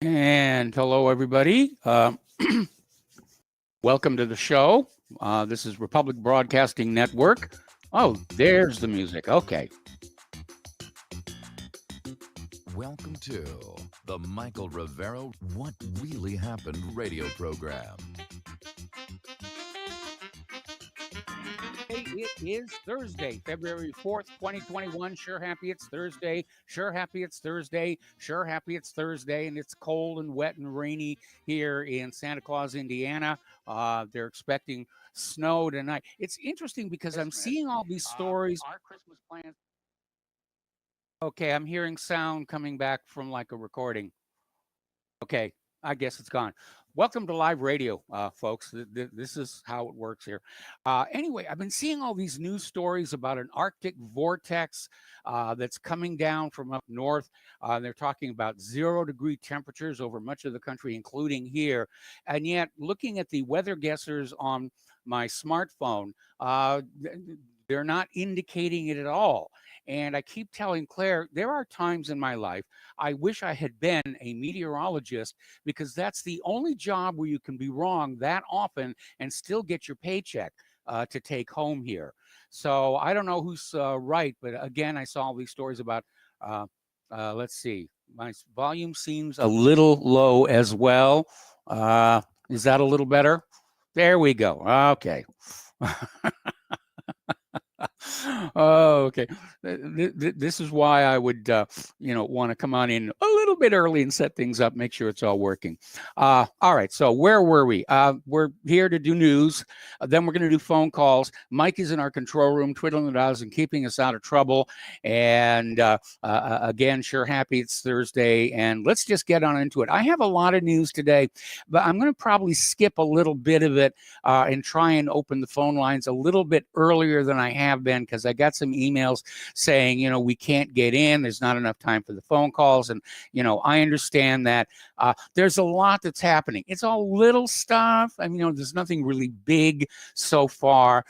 And hello, everybody. Welcome to the show. This is Republic Broadcasting Network. Oh, there's the music. Okay. Welcome to the Michael Rivero What Really Happened radio program. It is Thursday, February 4th, 2021. Sure happy it's Thursday. Sure happy it's Thursday. Sure happy it's Thursday. And it's cold and wet and rainy here in Santa Claus, Indiana. They're expecting snow tonight. It's interesting because I'm seeing all these stories. Our Christmas plans. Okay, I'm hearing sound coming back from like a recording. Okay, I guess it's gone. Welcome to live radio, folks. This is how it works here. Anyway, I've been seeing all these news stories about an Arctic vortex that's coming down from up north. They're talking about 0-degree temperatures over much of the country, including here. And yet, looking at the weather guessers on my smartphone, they're not indicating it at all. And I keep telling Claire, there are times in my life I wish I had been a meteorologist because that's the only job where you can be wrong that often and still get your paycheck to take home here. So I don't know who's right, but again, I saw all these stories about, let's see, my volume seems a little low as well. Is that a little better? There we go. Okay. Oh, okay. This is why I would, want to come on in a little bit early and set things up, make sure it's all working. All right. So where were we? We're here to do news. Then we're going to do phone calls. Mike is in our control room, twiddling the dials and keeping us out of trouble. And again, sure happy it's Thursday. And let's just get on into it. I have a lot of news today, but I'm going to probably skip a little bit of it and try and open the phone lines a little bit earlier than I have been because I got some emails saying, we can't get in. There's not enough time for the phone calls. And, I understand that there's a lot that's happening. It's all little stuff. I mean, there's nothing really big so far.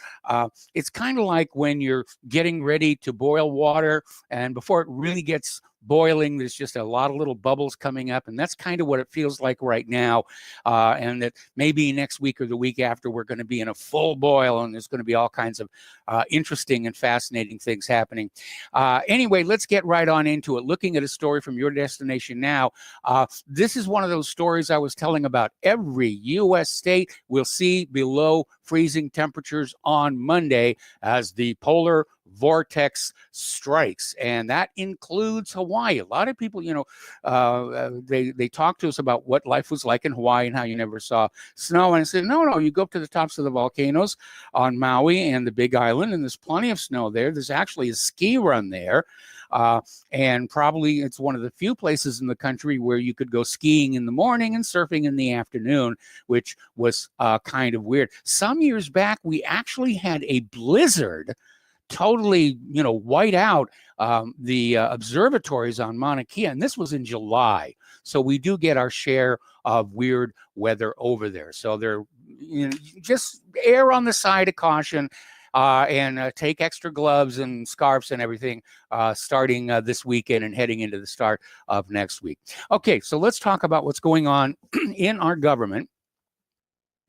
It's kind of like when you're getting ready to boil water and before it really gets boiling, there's just a lot of little bubbles coming up, and that's kind of what it feels like right now. And that maybe next week or the week after, we're going to be in a full boil, and there's going to be all kinds of interesting and fascinating things happening. Anyway, let's get right on into it. Looking at a story from Your Destination Now. This is one of those stories I was telling about. Every U.S. state will see below freezing temperatures on Monday as the polar vortex strikes, and that includes Hawaii. A lot of people, they talk to us about what life was like in Hawaii and how you never saw snow. And I said, no, you go up to the tops of the volcanoes on Maui and the Big Island, and there's plenty of snow there. There's actually a ski run there. And probably it's one of the few places in the country where you could go skiing in the morning and surfing in the afternoon, which was kind of weird. Some years back, we actually had a blizzard totally, white out the observatories on Mauna Kea. And this was in July. So we do get our share of weird weather over there. So they're just err on the side of caution. And take extra gloves and scarves and everything starting this weekend and heading into the start of next week. Okay, so let's talk about what's going on in our government.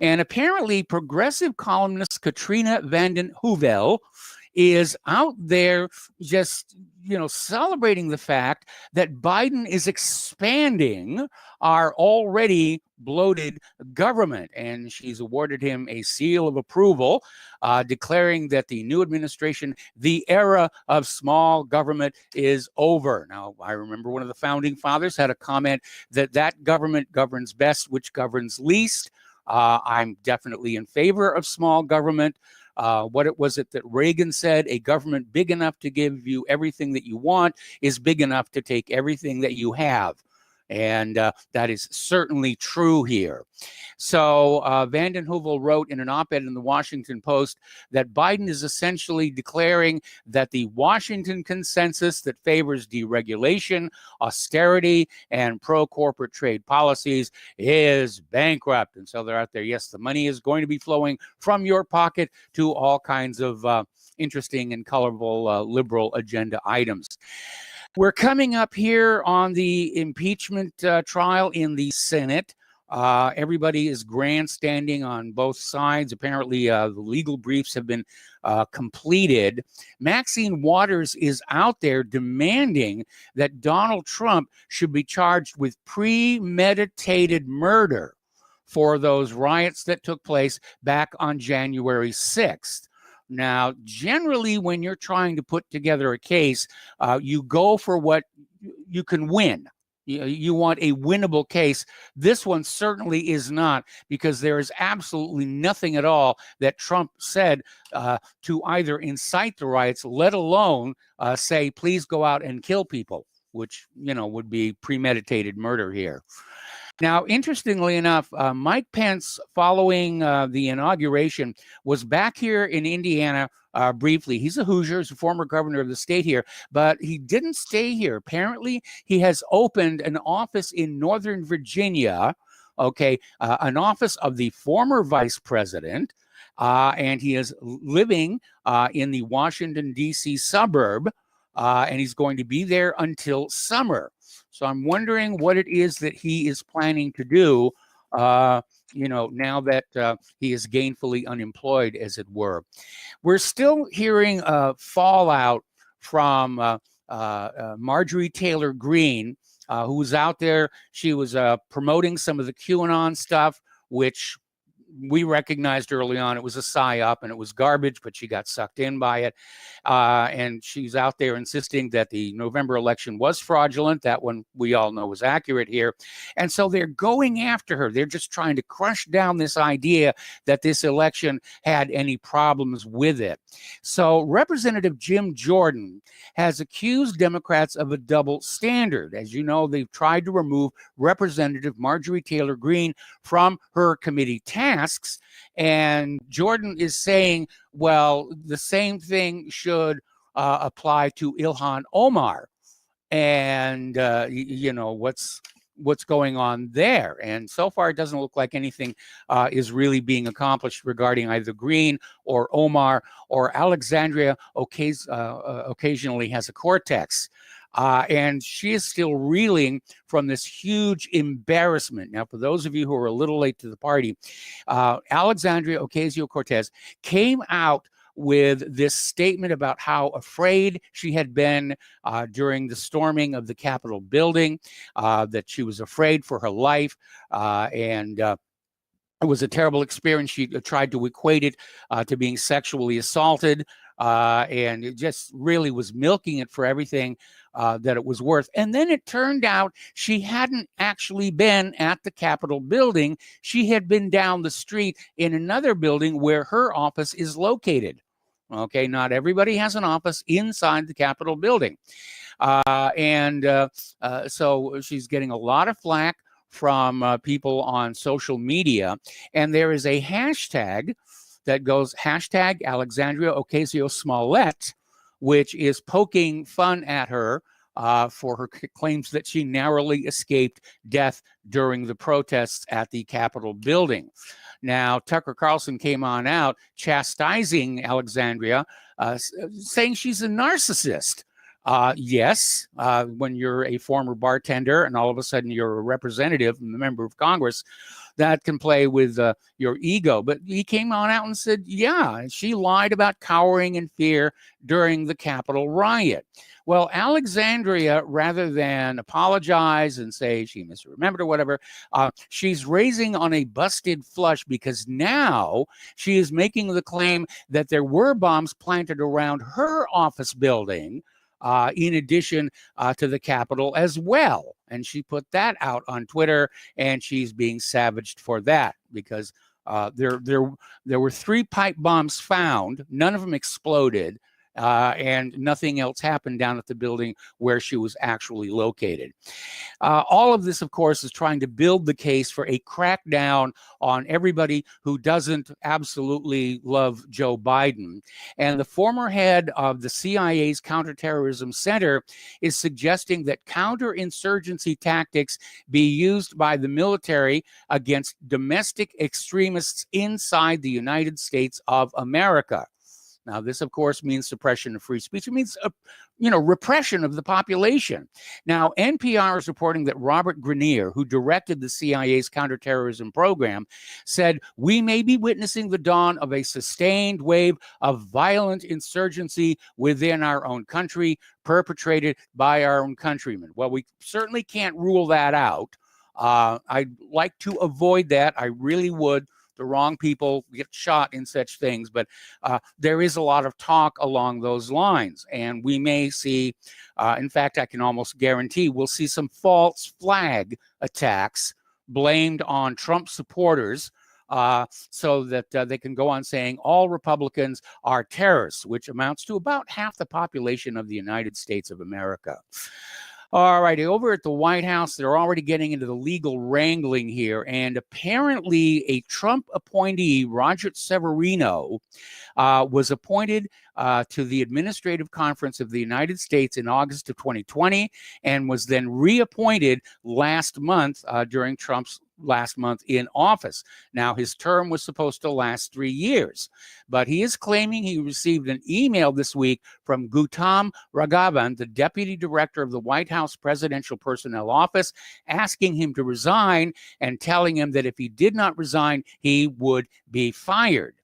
And apparently, progressive columnist Katrina Vanden Heuvel is out there just, celebrating the fact that Biden is expanding our already bloated government. And she's awarded him a seal of approval, declaring that the new administration, the era of small government is over. Now, I remember one of the founding fathers had a comment that government governs best, which governs least. I'm definitely in favor of small government. What was it that Reagan said? A government big enough to give you everything that you want is big enough to take everything that you have. And that is certainly true here. So Vanden Heuvel wrote in an op-ed in the Washington Post that Biden is essentially declaring that the Washington consensus that favors deregulation, austerity, and pro-corporate trade policies is bankrupt. And so they're out there, yes, the money is going to be flowing from your pocket to all kinds of interesting and colorful liberal agenda items. We're coming up here on the impeachment trial in the Senate. Everybody is grandstanding on both sides. Apparently, the legal briefs have been completed. Maxine Waters is out there demanding that Donald Trump should be charged with premeditated murder for those riots that took place back on January 6th. Now, generally, when you're trying to put together a case, you go for what you can win. You want a winnable case. This one certainly is not, because there is absolutely nothing at all that Trump said to either incite the riots, let alone say, please go out and kill people, which, would be premeditated murder here. Now, interestingly enough, Mike Pence, following the inauguration, was back here in Indiana briefly. He's a Hoosier, he's a former governor of the state here, but he didn't stay here. Apparently, he has opened an office in Northern Virginia, an office of the former vice president, and he is living in the Washington, D.C. suburb, and he's going to be there until summer. So I'm wondering what it is that he is planning to do, now that he is gainfully unemployed, as it were. We're still hearing fallout from Marjorie Taylor Greene, who was out there. She was promoting some of the QAnon stuff, which we recognized early on it was a psyop and it was garbage, but she got sucked in by it. And she's out there insisting that the November election was fraudulent. That one we all know was accurate here. And so they're going after her. They're just trying to crush down this idea that this election had any problems with it. So Representative Jim Jordan has accused Democrats of a double standard. As you know, they've tried to remove Representative Marjorie Taylor Greene from her committee tasks. And Jordan is saying, well, the same thing should apply to Ilhan Omar. And, what's going on there. And so far, it doesn't look like anything is really being accomplished regarding either Greene or Omar, or Alexandria occasionally has a cortex. And she is still reeling from this huge embarrassment. Now, for those of you who are a little late to the party, Alexandria Ocasio-Cortez came out with this statement about how afraid she had been during the storming of the Capitol building, that she was afraid for her life, and it was a terrible experience. She tried to equate it to being sexually assaulted, and it just really was milking it for everything that it was worth. And then it turned out she hadn't actually been at the Capitol building. She had been down the street in another building where her office is located. Okay, not everybody has an office inside the Capitol building. So she's getting a lot of flack from people on social media. And there is a hashtag that goes hashtag Alexandria Ocasio-Smollett, which is poking fun at her for her claims that she narrowly escaped death during the protests at the Capitol building. Now, Tucker Carlson came on out chastising Alexandria, saying she's a narcissist. Yes, when you're a former bartender and all of a sudden you're a representative and a member of Congress, that can play with your ego. But he came on out and said, yeah, she lied about cowering in fear during the Capitol riot. Well, Alexandria, rather than apologize and say she misremembered or whatever, she's raising on a busted flush, because now she is making the claim that there were bombs planted around her office building, in addition to the Capitol as well. And she put that out on Twitter, and she's being savaged for that, because there were 3 pipe bombs found. None of them exploded, and nothing else happened down at the building where she was actually located. All of this, of course, is trying to build the case for a crackdown on everybody who doesn't absolutely love Joe Biden. And the former head of the CIA's Counterterrorism Center is suggesting that counterinsurgency tactics be used by the military against domestic extremists inside the United States of America. Now, this, of course, means suppression of free speech. It means, repression of the population. Now, NPR is reporting that Robert Grenier, who directed the CIA's counterterrorism program, said, "We may be witnessing the dawn of a sustained wave of violent insurgency within our own country, perpetrated by our own countrymen." Well, we certainly can't rule that out. I'd like to avoid that. I really would. The wrong people get shot in such things, but there is a lot of talk along those lines, and we may see, in fact, I can almost guarantee we'll see some false flag attacks blamed on Trump supporters, so that they can go on saying all Republicans are terrorists, which amounts to about half the population of the United States of America. All righty, over at the White House, they're already getting into the legal wrangling here, and apparently a Trump appointee, Roger Severino, was appointed to the Administrative Conference of the United States in August of 2020, and was then reappointed last month during Trump's last month in office. Now, his term was supposed to last 3 years, but he is claiming he received an email this week from Gautam Raghavan, the deputy director of the White House Presidential Personnel Office, asking him to resign and telling him that if he did not resign, he would be fired.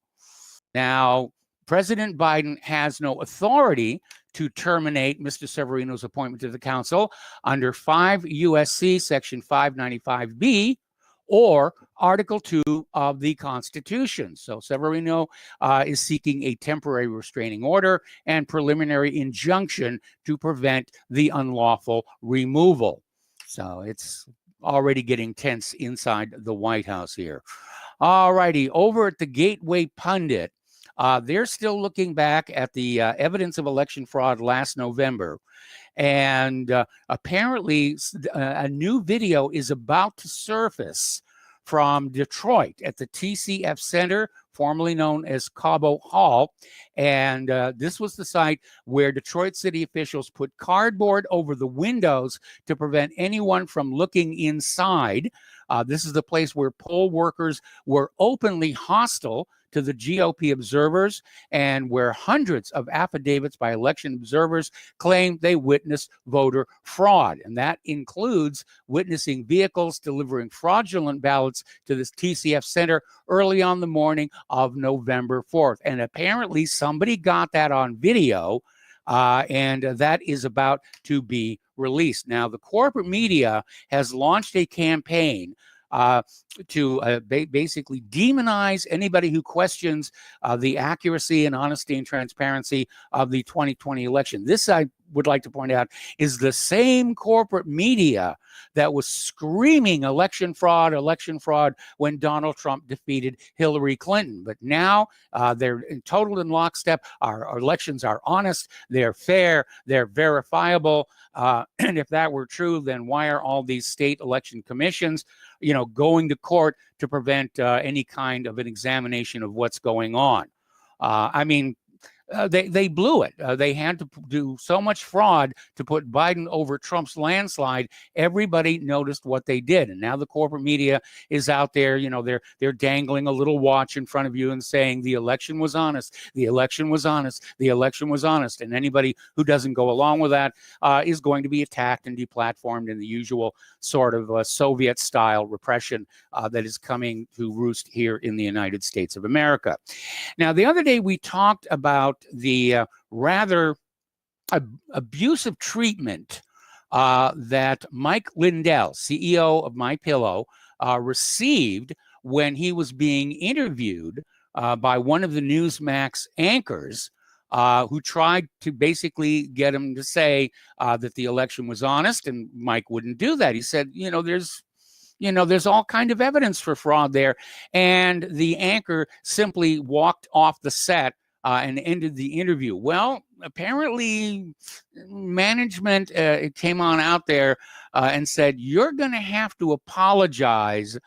Now, President Biden has no authority to terminate Mr. Severino's appointment to the council under 5 U.S.C. Section 595B or Article 2 of the Constitution. So Severino is seeking a temporary restraining order and preliminary injunction to prevent the unlawful removal. So it's already getting tense inside the White House here. All righty, over at the Gateway Pundit, they're still looking back at the evidence of election fraud last November. And apparently a new video is about to surface from Detroit at the TCF Center, formerly known as Cabo Hall. And this was the site where Detroit city officials put cardboard over the windows to prevent anyone from looking inside. This is the place where poll workers were openly hostile to the GOP observers, and where hundreds of affidavits by election observers claim they witnessed voter fraud. And that includes witnessing vehicles delivering fraudulent ballots to this TCF Center early on the morning of November 4th. And apparently somebody got that on video, and that is about to be released. Now, the corporate media has launched a campaign to basically demonize anybody who questions the accuracy and honesty and transparency of the 2020 election. This, I would like to point out, is the same corporate media that was screaming election fraud when Donald Trump defeated Hillary Clinton. But now they're in total in lockstep. Our elections are honest, they're fair, they're verifiable. And if that were true, then why are all these state election commissions, going to court to prevent any kind of an examination of what's going on? They blew it. They had to do so much fraud to put Biden over Trump's landslide. Everybody noticed what they did, and now the corporate media is out there. They're dangling a little watch in front of you and saying the election was honest, the election was honest, the election was honest. And anybody who doesn't go along with that is going to be attacked and deplatformed in the usual sort of Soviet-style repression that is coming to roost here in the United States of America. Now, the other day we talked about the rather abusive treatment that Mike Lindell, CEO of MyPillow, received when he was being interviewed by one of the Newsmax anchors who tried to basically get him to say that the election was honest, and Mike wouldn't do that. He said, there's all kind of evidence for fraud there. And the anchor simply walked off the set and ended the interview. Well, apparently management came on out there and said, you're going to have to apologize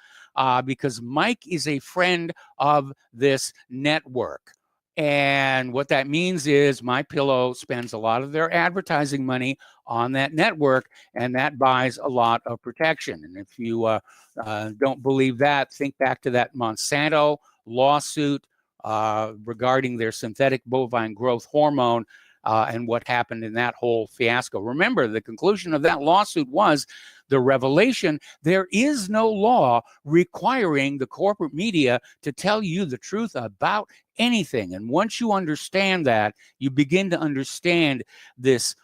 because Mike is a friend of this network. And what that means is MyPillow spends a lot of their advertising money on that network, and that buys a lot of protection. And if you don't believe that, think back to that Monsanto lawsuit regarding their synthetic bovine growth hormone and what happened in that whole fiasco. Remember, the conclusion of that lawsuit was the revelation there is no law requiring the corporate media to tell you the truth about anything. And once you understand that, you begin to understand this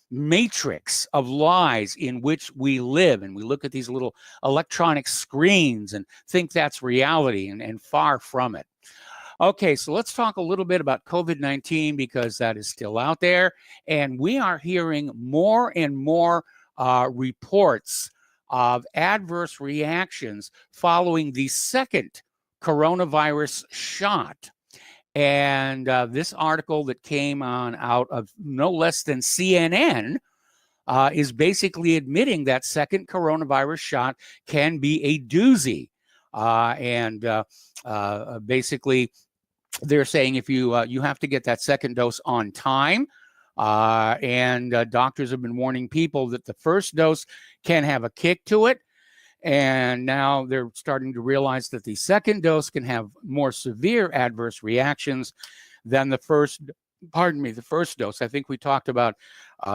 matrix of lies in which we live. And we look at these little electronic screens and think that's reality, and far from it. Okay, so let's talk a little bit about COVID-19 because that is still out there. And we are hearing more and more reports of adverse reactions following the second coronavirus shot. And this article that came out of no less than CNN is basically admitting that second coronavirus shot can be a doozy. Basically, they're saying if you have to get that second dose on time. Doctors have been warning people that the first dose can have a kick to it. And now they're starting to realize that the second dose can have more severe adverse reactions than the first dose. I think we talked about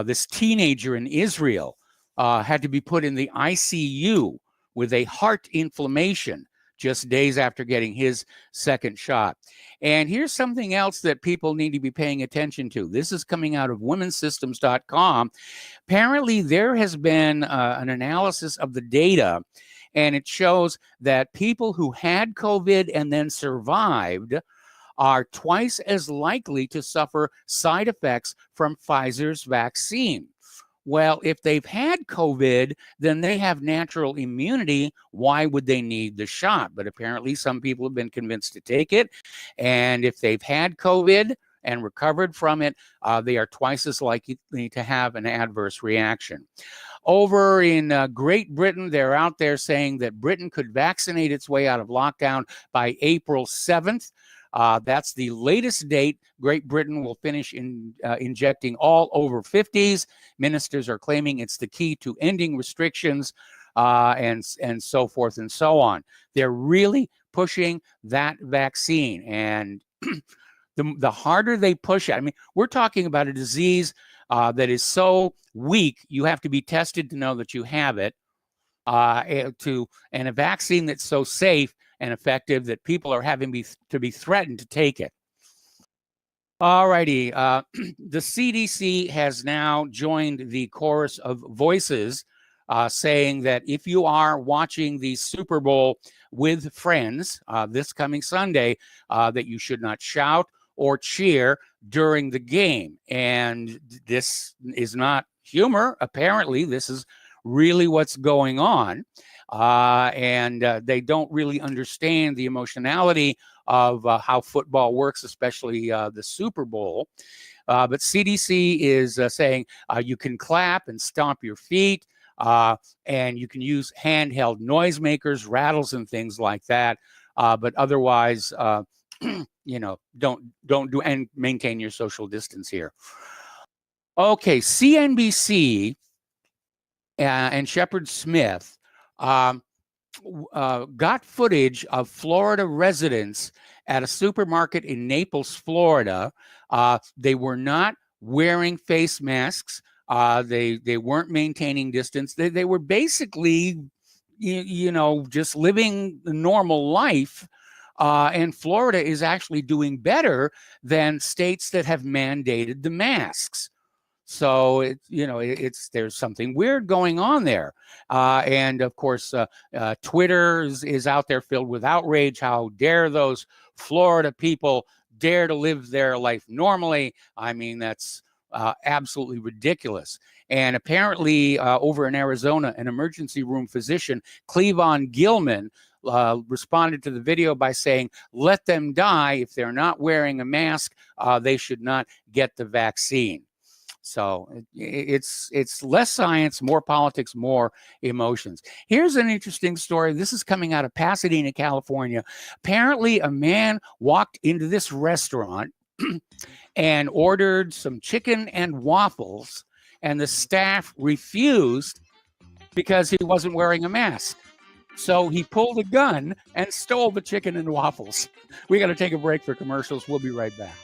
this teenager in Israel had to be put in the ICU with a heart inflammation just days after getting his second shot. And here's something else that people need to be paying attention to. This is coming out of womensystems.com. Apparently, there has been an analysis of the data, and it shows that people who had COVID and then survived are twice as likely to suffer side effects from Pfizer's vaccine. Well, if they've had COVID, then they have natural immunity. Why would they need the shot? But apparently some people have been convinced to take it. And if they've had COVID and recovered from it, they are twice as likely to have an adverse reaction. Over in Great Britain, they're out there saying that Britain could vaccinate its way out of lockdown by April 7th. That's the latest date. Great Britain will finish injecting all over 50s. Ministers are claiming it's the key to ending restrictions and so forth and so on. They're really pushing that vaccine. And the harder they push it, I mean, we're talking about a disease that is so weak, you have to be tested to know that you have it, and a vaccine that's so safe and effective that people are having to be threatened to take it. All righty. The CDC has now joined the chorus of voices saying that if you are watching the Super Bowl with friends this coming Sunday, that you should not shout or cheer during the game. And this is not humor. Apparently, this is really what's going on. They don't really understand the emotionality of how football works, especially the Super Bowl. But CDC is saying you can clap and stomp your feet, and you can use handheld noisemakers, rattles, and things like that. But otherwise, don't do, and maintain your social distance here. Okay, CNBC and Shepard Smith got footage of Florida residents at a supermarket in Naples, Florida. They were not wearing face masks. They weren't maintaining distance. They were basically, just living the normal life. And Florida is actually doing better than states that have mandated the masks. So there's something weird going on there, and of course, Twitter is out there filled with outrage. How dare those Florida people dare to live their life normally? I mean, that's absolutely ridiculous. And apparently, over in Arizona, an emergency room physician, Cleavon Gilman, responded to the video by saying, "Let them die. If they're not wearing a mask, they should not get the vaccine." So it's less science, more politics, more emotions. Here's an interesting story. This is coming out of Pasadena, California. Apparently, a man walked into this restaurant and ordered some chicken and waffles, and the staff refused because he wasn't wearing a mask. So he pulled a gun and stole the chicken and waffles. We got to take a break for commercials. We'll be right back.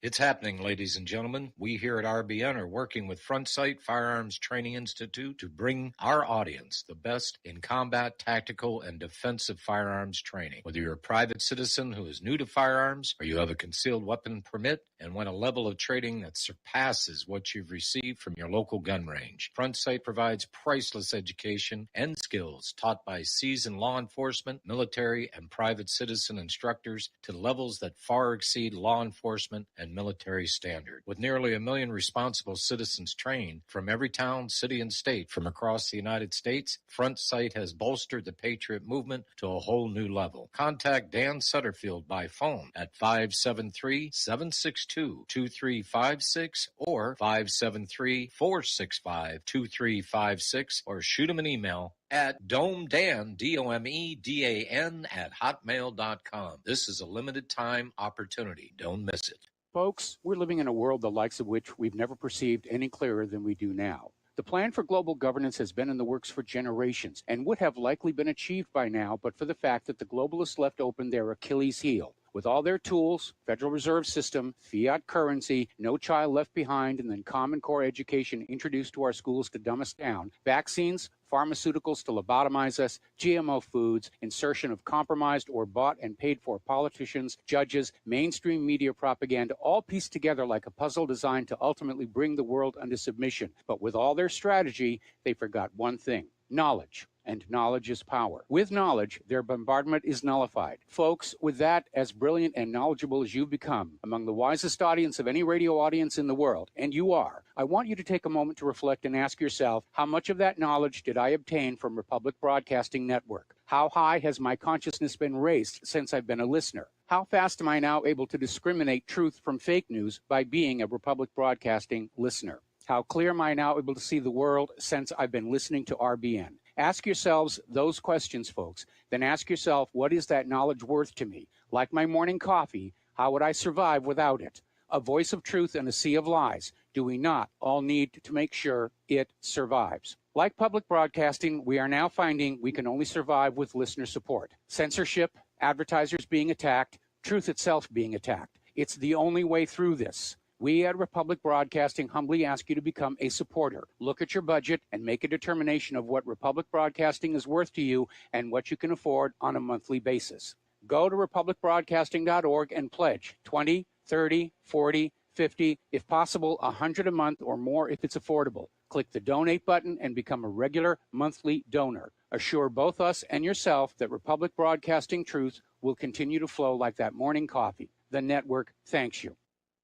It's happening, ladies and gentlemen. We here at RBN are working with Front Sight Firearms Training Institute to bring our audience the best in combat, tactical, and defensive firearms training. Whether you're a private citizen who is new to firearms or you have a concealed weapon permit and want a level of training that surpasses what you've received from your local gun range, Front Sight provides priceless education and skills taught by seasoned law enforcement, military, and private citizen instructors to levels that far exceed law enforcement and military standard. With nearly 1 million responsible citizens trained from every town, city, and state from across the United States, Front Sight has bolstered the Patriot movement to a whole new level. Contact Dan Sutterfield by phone at 573-762-2356 or 573-465-2356 or shoot him an email at domedan, DOMEDAN, at hotmail.com. This is a limited time opportunity. Don't miss it. Folks, we're living in a world the likes of which we've never perceived any clearer than we do now. The plan for global governance has been in the works for generations and would have likely been achieved by now, but for the fact that the globalists left open their Achilles heel. With all their tools, Federal Reserve System, fiat currency, no child left behind, and then Common Core education introduced to our schools to dumb us down, vaccines, pharmaceuticals to lobotomize us, GMO foods, insertion of compromised or bought and paid for politicians, judges, mainstream media propaganda, all pieced together like a puzzle designed to ultimately bring the world under submission. But with all their strategy, they forgot one thing: knowledge. And knowledge is power. With knowledge, their bombardment is nullified. Folks, with that, as brilliant and knowledgeable as you've become, among the wisest audience of any radio audience in the world, and you are, I want you to take a moment to reflect and ask yourself, how much of that knowledge did I obtain from Republic Broadcasting Network? How high has my consciousness been raised since I've been a listener? How fast am I now able to discriminate truth from fake news by being a Republic Broadcasting listener? How clear am I now able to see the world since I've been listening to RBN? Ask yourselves those questions, folks. Then ask yourself, what is that knowledge worth to me? Like my morning coffee, how would I survive without it? A voice of truth in a sea of lies. Do we not all need to make sure it survives? Like public broadcasting, we are now finding we can only survive with listener support. Censorship, advertisers being attacked, truth itself being attacked. It's the only way through this. We at Republic Broadcasting humbly ask you to become a supporter. Look at your budget and make a determination of what Republic Broadcasting is worth to you and what you can afford on a monthly basis. Go to republicbroadcasting.org and pledge 20, 30, 40, 50, if possible, 100 a month or more if it's affordable. Click the donate button and become a regular monthly donor. Assure both us and yourself that Republic Broadcasting truth will continue to flow like that morning coffee. The network thanks you.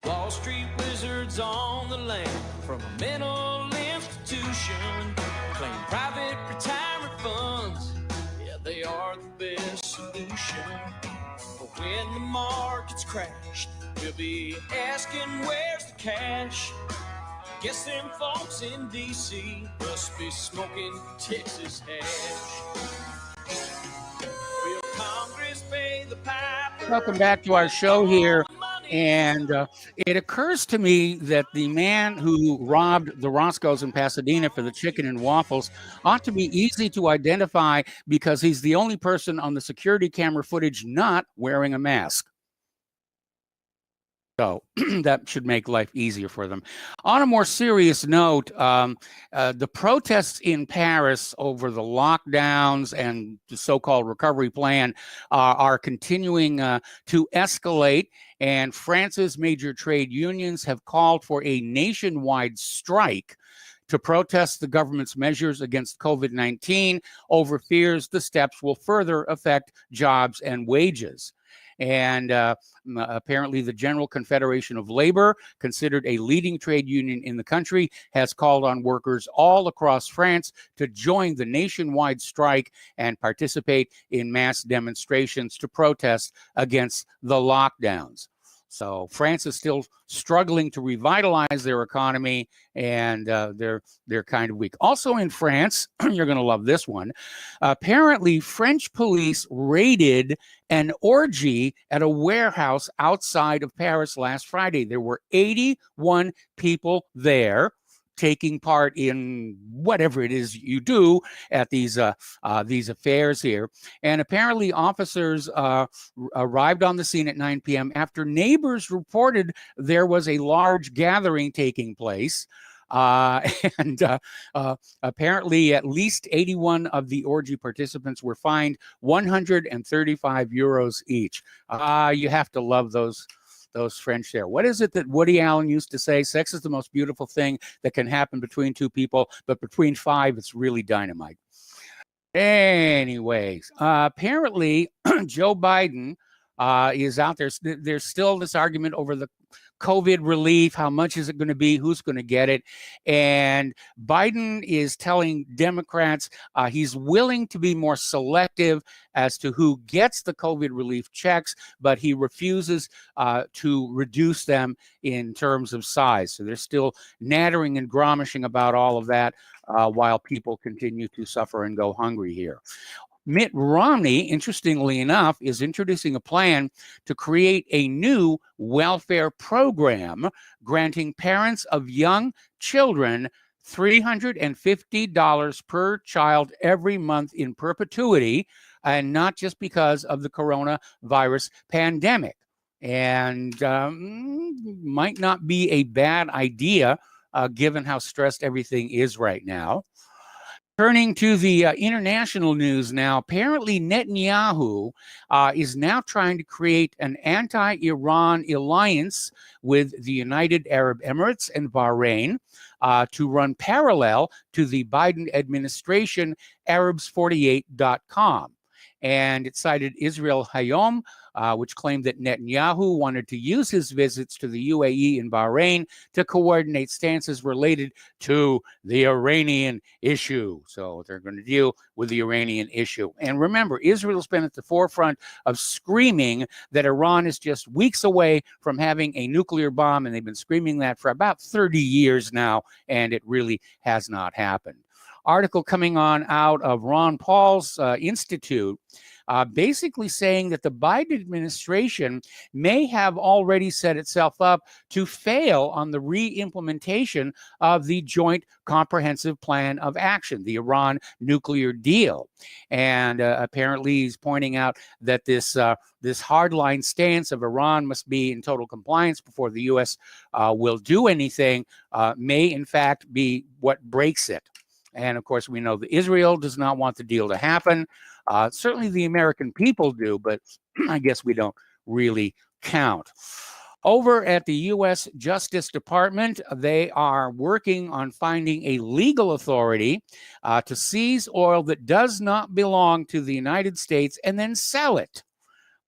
Wall Street wizards on the land from a mental institution, claim private retirement funds. Yeah, they are the best solution. But when the markets crash, we'll be asking where's the cash. Guess them folks in D.C. must be smoking Texas hash. Will Congress pay the piper? Welcome back to our show here. And it occurs to me that the man who robbed the Roscoe's in Pasadena for the chicken and waffles ought to be easy to identify because he's the only person on the security camera footage not wearing a mask. So that should make life easier for them. On a more serious note, the protests in Paris over the lockdowns and the so-called recovery plan are continuing to escalate. And France's major trade unions have called for a nationwide strike to protest the government's measures against COVID-19 over fears the steps will further affect jobs and wages. And apparently the General Confederation of Labor, considered a leading trade union in the country, has called on workers all across France to join the nationwide strike and participate in mass demonstrations to protest against the lockdowns. So France is still struggling to revitalize their economy, and they're kind of weak. Also in France, you're going to love this one. Apparently, French police raided an orgy at a warehouse outside of Paris last Friday. There were 81 people there taking part in whatever it is you do at these affairs here. And apparently officers arrived on the scene at 9 p.m. after neighbors reported there was a large gathering taking place. And apparently at least 81 of the orgy participants were fined 135 euros each. You have to love those French there. What is it that Woody Allen used to say? Sex is the most beautiful thing that can happen between two people, but between five, it's really dynamite. Anyways, apparently Joe Biden is out there. There's still this argument over the COVID relief. How much is it going to be? Who's going to get it? And Biden is telling Democrats he's willing to be more selective as to who gets the COVID relief checks, but he refuses to reduce them in terms of size. So they're still nattering and gromishing about all of that while people continue to suffer and go hungry here. Mitt Romney, interestingly enough, is introducing a plan to create a new welfare program granting parents of young children $350 per child every month in perpetuity, and not just because of the coronavirus pandemic. And might not be a bad idea given how stressed everything is right now. Turning to the international news now, apparently Netanyahu is now trying to create an anti-Iran alliance with the United Arab Emirates and Bahrain to run parallel to the Biden administration Arabs48.com. And it cited Israel Hayom, which claimed that Netanyahu wanted to use his visits to the UAE and Bahrain to coordinate stances related to the Iranian issue. So they're going to deal with the Iranian issue. And remember, Israel's been at the forefront of screaming that Iran is just weeks away from having a nuclear bomb, and they've been screaming that for about 30 years now, and it really has not happened. Article coming on out of Ron Paul's Institute, basically saying that the Biden administration may have already set itself up to fail on the re-implementation of the Joint Comprehensive Plan of Action, the Iran nuclear deal. And apparently he's pointing out that this hardline stance of Iran must be in total compliance before the U.S. Will do anything may in fact be what breaks it. And of course, we know that Israel does not want the deal to happen. Certainly the American people do, but I guess we don't really count. Over at the U.S. Justice Department, they are working on finding a legal authority to seize oil that does not belong to the United States and then sell it.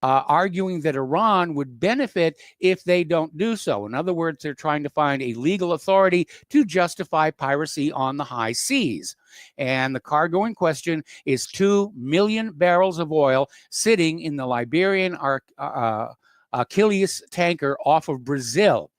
Arguing that Iran would benefit if they don't do so. In other words, they're trying to find a legal authority to justify piracy on the high seas. And the cargo in question is 2 million barrels of oil sitting in the Liberian Achilles tanker off of Brazil.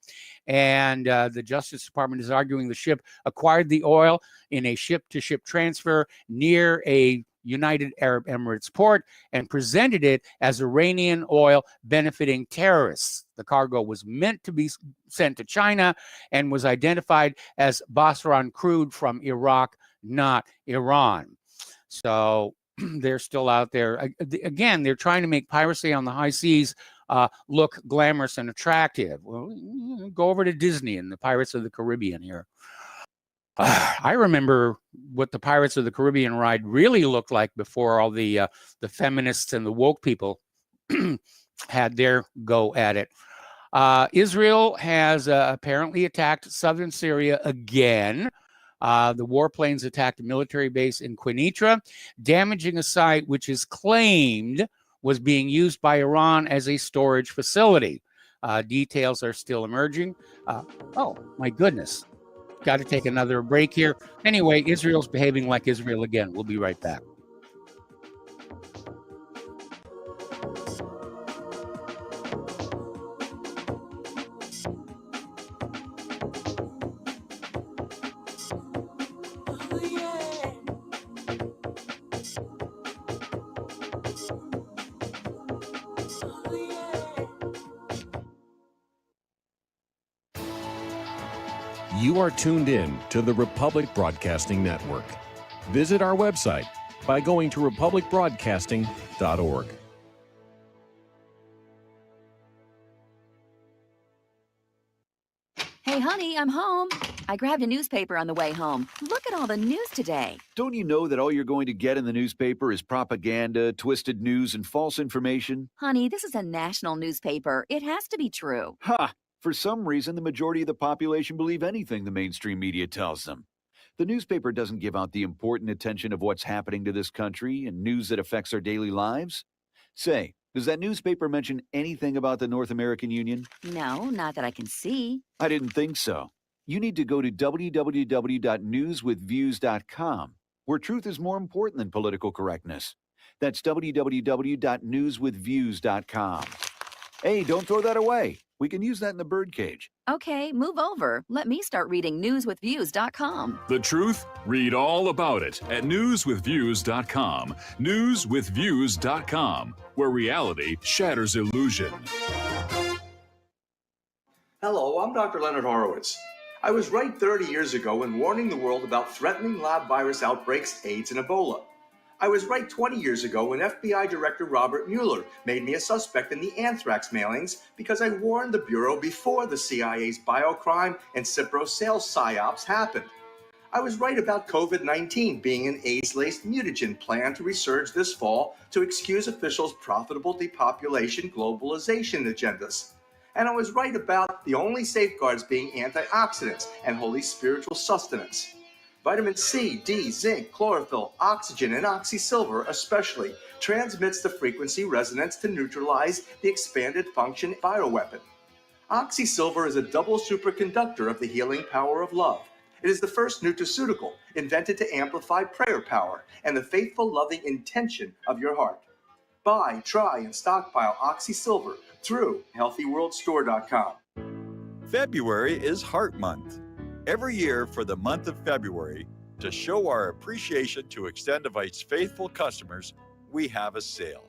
And the Justice Department is arguing the ship acquired the oil in a ship-to-ship transfer near a United Arab Emirates port and presented it as Iranian oil benefiting terrorists. The cargo was meant to be sent to China and was identified as Basran crude from Iraq, not Iran. So they're still out there. Again, they're trying to make piracy on the high seas look glamorous and attractive. Well, go over to Disney and the Pirates of the Caribbean here. I remember what the Pirates of the Caribbean ride really looked like before all the feminists and the woke people had their go at it. Israel has apparently attacked southern Syria again. The warplanes attacked a military base in Quneitra, damaging a site which is claimed was being used by Iran as a storage facility. Details are still emerging. Oh, my goodness. Got to take another break here. Anyway, Israel's behaving like Israel again. We'll be right back. You are tuned in to the Republic Broadcasting Network. Visit our website by going to republicbroadcasting.org. Hey, honey, I'm home. I grabbed a newspaper on the way home. Look at all the news today. Don't you know that all you're going to get in the newspaper is propaganda, twisted news, and false information? Honey, this is a national newspaper. It has to be true. Ha! For some reason, the majority of the population believe anything the mainstream media tells them. The newspaper doesn't give out the important attention of what's happening to this country and news that affects our daily lives. Say, does that newspaper mention anything about the North American Union? No, not that I can see. I didn't think so. You need to go to www.newswithviews.com, where truth is more important than political correctness. That's www.newswithviews.com. Hey, don't throw that away. We can use that in the birdcage. Okay, move over. Let me start reading newswithviews.com. The truth? Read all about it at newswithviews.com. Newswithviews.com, where reality shatters illusion. Hello, I'm Dr. Leonard Horowitz. I was right 30 years ago in warning the world about threatening lab virus outbreaks, AIDS, and Ebola. I was right 20 years ago when FBI Director Robert Mueller made me a suspect in the anthrax mailings because I warned the Bureau before the CIA's biocrime and Cipro sales psyops happened. I was right about COVID-19 being an AIDS-laced mutagen planned to resurge this fall to excuse officials' profitable depopulation globalization agendas. And I was right about the only safeguards being antioxidants and holy spiritual sustenance. Vitamin C, D, zinc, chlorophyll, oxygen, and oxysilver especially transmits the frequency resonance to neutralize the expanded function bioweapon. Oxysilver is a double superconductor of the healing power of love. It is the first nutraceutical invented to amplify prayer power and the faithful, loving intention of your heart. Buy, try, and stockpile Oxysilver through healthyworldstore.com. February is Heart Month. Every year for the month of February, to show our appreciation to Extendivite's faithful customers, we have a sale.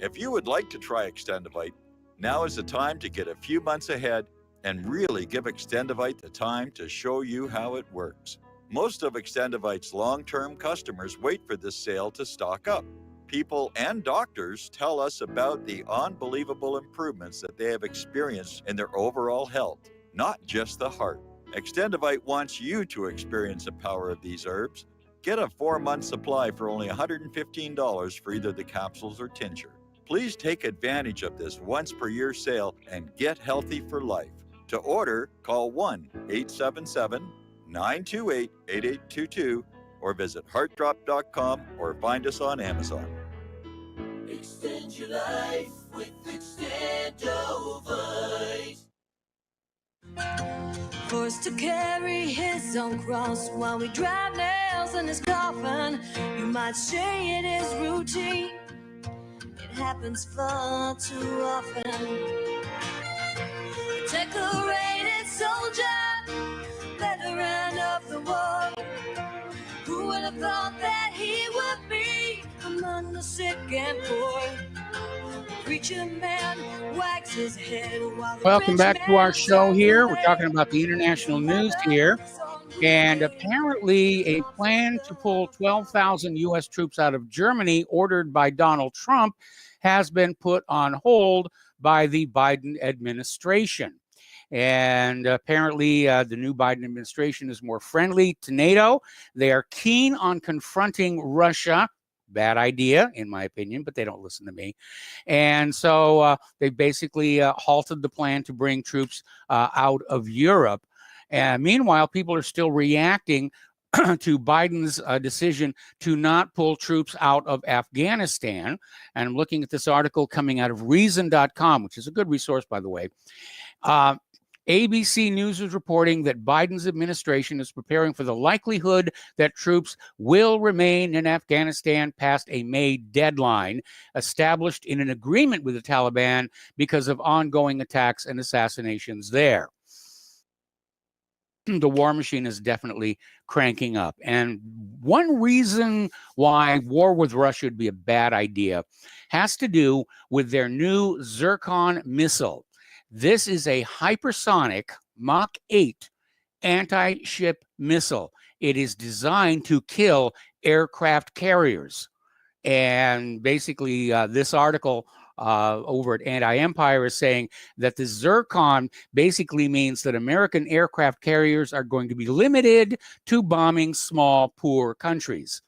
If you would like to try Extendivite, now is the time to get a few months ahead and really give Extendivite the time to show you how it works. Most of Extendivite's long-term customers wait for this sale to stock up. People and doctors tell us about the unbelievable improvements that they have experienced in their overall health, not just the heart. Extendivite wants you to experience the power of these herbs. Get a 4-month supply for only $115 for either the capsules or tincture. Please take advantage of this once-per-year sale and get healthy for life. To order, call 1-877-928-8822 or visit heartdrop.com or find us on Amazon. Extend your life with Extendovite. Forced to carry his own cross while we drive nails in his coffin. You might say it is routine. It happens far too often. Decorated soldier, veteran of the war. Who would have thought that he would be among the sick and poor? Preacher man wags his head while the Welcome rich back to man our show tucks here. away. We're talking about the international news here. And apparently a plan to pull 12,000 U.S. troops out of Germany ordered by Donald Trump has been put on hold by the Biden administration. And apparently the new Biden administration is more friendly to NATO. They are keen on confronting Russia. Bad idea, in my opinion, but they don't listen to me. And so they basically halted the plan to bring troops out of Europe. And meanwhile, people are still reacting to Biden's decision to not pull troops out of Afghanistan. And I'm looking at this article coming out of reason.com, which is a good resource, by the way. ABC News is reporting that Biden's administration is preparing for the likelihood that troops will remain in Afghanistan past a May deadline established in an agreement with the Taliban because of ongoing attacks and assassinations there. The war machine is definitely cranking up. And one reason why war with Russia would be a bad idea has to do with their new Zircon missile. This is a hypersonic Mach 8 anti-ship missile. It is designed to kill aircraft carriers. And basically, this article over at Anti-Empire is saying that the Zircon basically means that American aircraft carriers are going to be limited to bombing small, poor countries.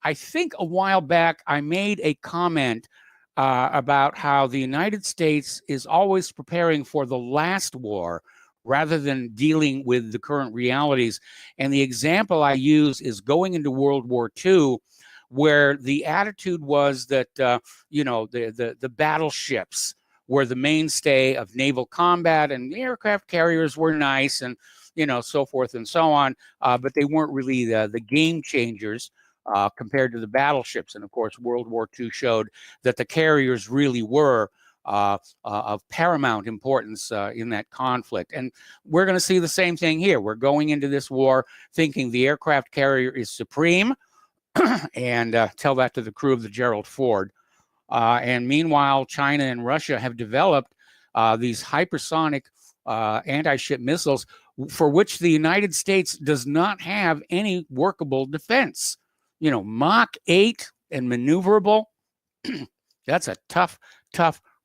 I think a while back I made a comment about how the United States is always preparing for the last war rather than dealing with the current realities. And the example I use is going into World War II, where the attitude was that, the battleships were the mainstay of naval combat, and the aircraft carriers were nice and, so forth and so on, but they weren't really the game changers compared to the battleships. And of course, World War II showed that the carriers really were of paramount importance in that conflict. And we're going to see the same thing here. We're going into this war thinking the aircraft carrier is supreme, and tell that to the crew of the Gerald Ford. And meanwhile, China and Russia have developed these hypersonic anti-ship missiles for which the United States does not have any workable defense. Mach 8 and maneuverable. That's a tough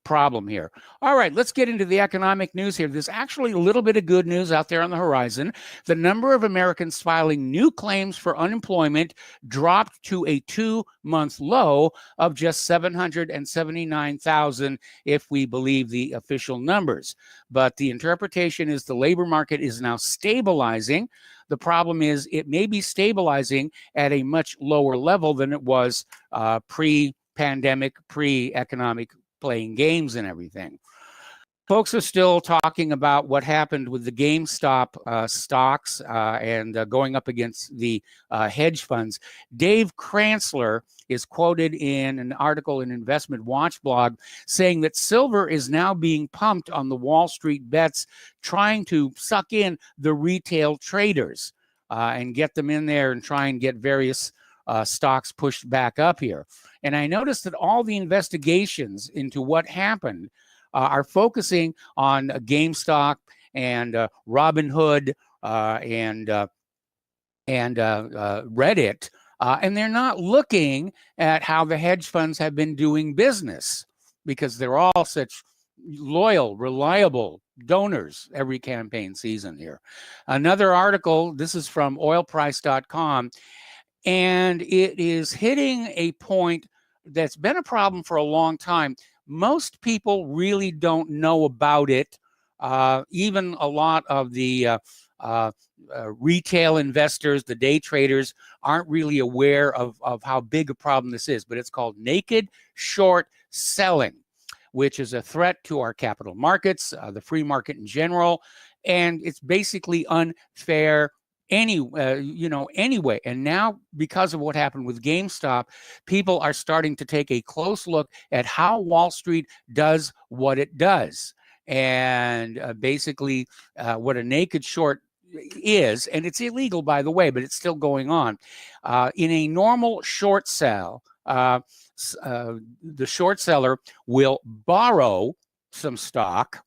problem here. All right, let's get into the economic news here. There's actually a little bit of good news out there on the horizon. The number of Americans filing new claims for unemployment dropped to a 2-month low of just 779,000 if we believe the official numbers. But the interpretation is the labor market is now stabilizing. The problem is it may be stabilizing at a much lower level than it was pre-pandemic, pre-economic playing games and everything. Folks are still talking about what happened with the GameStop stocks and going up against the hedge funds. Dave Kranzler is quoted in an article in Investment Watch blog saying that silver is now being pumped on the Wall Street bets, trying to suck in the retail traders and get them in there and try and get various stocks pushed back up here. And I noticed that all the investigations into what happened are focusing on GameStop and Robinhood and Reddit, and they're not looking at how the hedge funds have been doing business, because they're all such loyal, reliable donors every campaign season here. Another article, this is from oilprice.com, and it is hitting a point that's been a problem for a long time. Most people really don't know about it. Even a lot of the retail investors, the day traders, aren't really aware of how big a problem this is. But it's called naked short selling, which is a threat to our capital markets, the free market in general. And it's basically unfair anyway. And now, because of what happened with GameStop, people are starting to take a close look at how Wall Street does what it does. And basically what a naked short is, and it's illegal, by the way, but it's still going on. In a normal short sell, the short seller will borrow some stock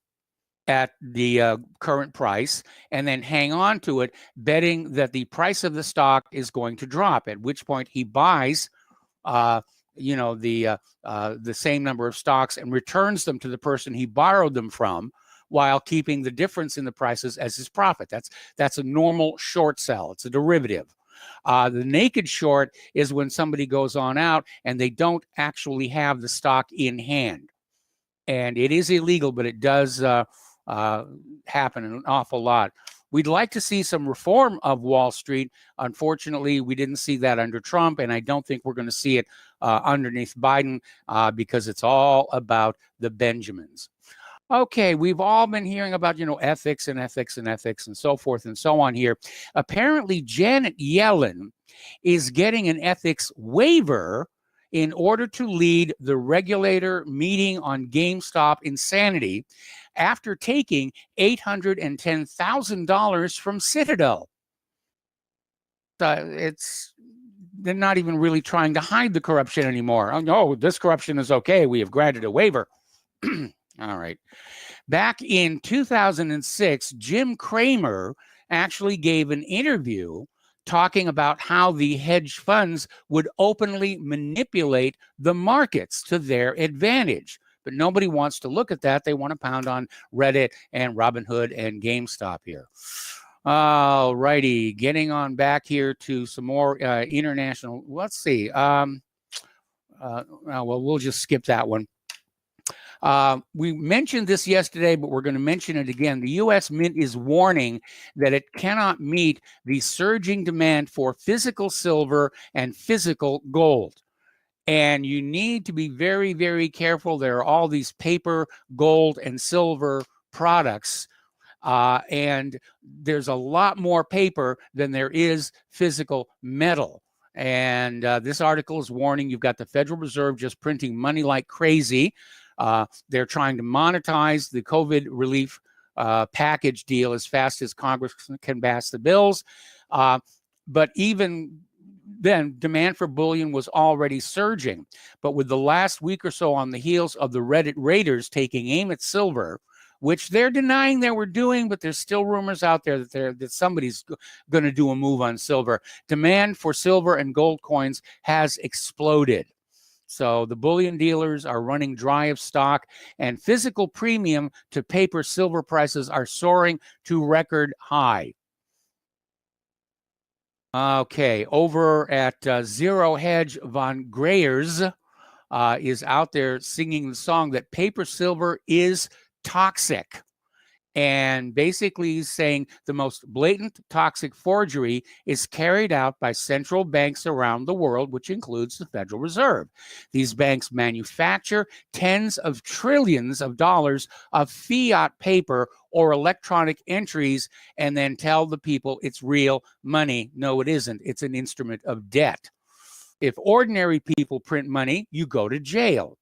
at the current price and then hang on to it, betting that the price of the stock is going to drop, at which point he buys the same number of stocks and returns them to the person he borrowed them from, while keeping the difference in the prices as his profit. That's a normal short sell. It's a derivative. The naked short is when somebody goes on out and they don't actually have the stock in hand. And it is illegal, but it does happen an awful lot. We'd like to see some reform of Wall Street. Unfortunately, we didn't see that under Trump, and I don't think we're going to see it underneath Biden because it's all about the Benjamins. Okay, we've all been hearing about, ethics and so forth and so on here. Apparently, Janet Yellen is getting an ethics waiver in order to lead the regulator meeting on GameStop insanity after taking $810,000 from Citadel. They're not even really trying to hide the corruption anymore. Oh, no, this corruption is okay. We have granted a waiver. All right. Back in 2006, Jim Cramer actually gave an interview talking about how the hedge funds would openly manipulate the markets to their advantage. But nobody wants to look at that. They want to pound on Reddit and Robinhood and GameStop here. All righty, getting on back here to some more international. Let's see. Well, we'll just skip that one. We mentioned this yesterday, but we're going to mention it again. The U.S. Mint is warning that it cannot meet the surging demand for physical silver and physical gold. And you need to be very, very careful. There are all these paper, gold, and silver products. And there's a lot more paper than there is physical metal. And this article is warning you've got the Federal Reserve just printing money like crazy. They're trying to monetize the COVID relief package deal as fast as Congress can pass the bills. But even then, demand for bullion was already surging. But with the last week or so on the heels of the Reddit raiders taking aim at silver, which they're denying they were doing, but there's still rumors out there that somebody's going to do a move on silver. Demand for silver and gold coins has exploded. So the bullion dealers are running dry of stock, and physical premium to paper silver prices are soaring to record high. Okay, over at Zero Hedge, Von Greyers is out there singing the song that paper silver is toxic. And basically he's saying the most blatant toxic forgery is carried out by central banks around the world, which includes the Federal Reserve. These banks manufacture tens of trillions of dollars of fiat paper or electronic entries and then tell the people it's real money. No, it isn't. It's an instrument of debt. If ordinary people print money, you go to jail.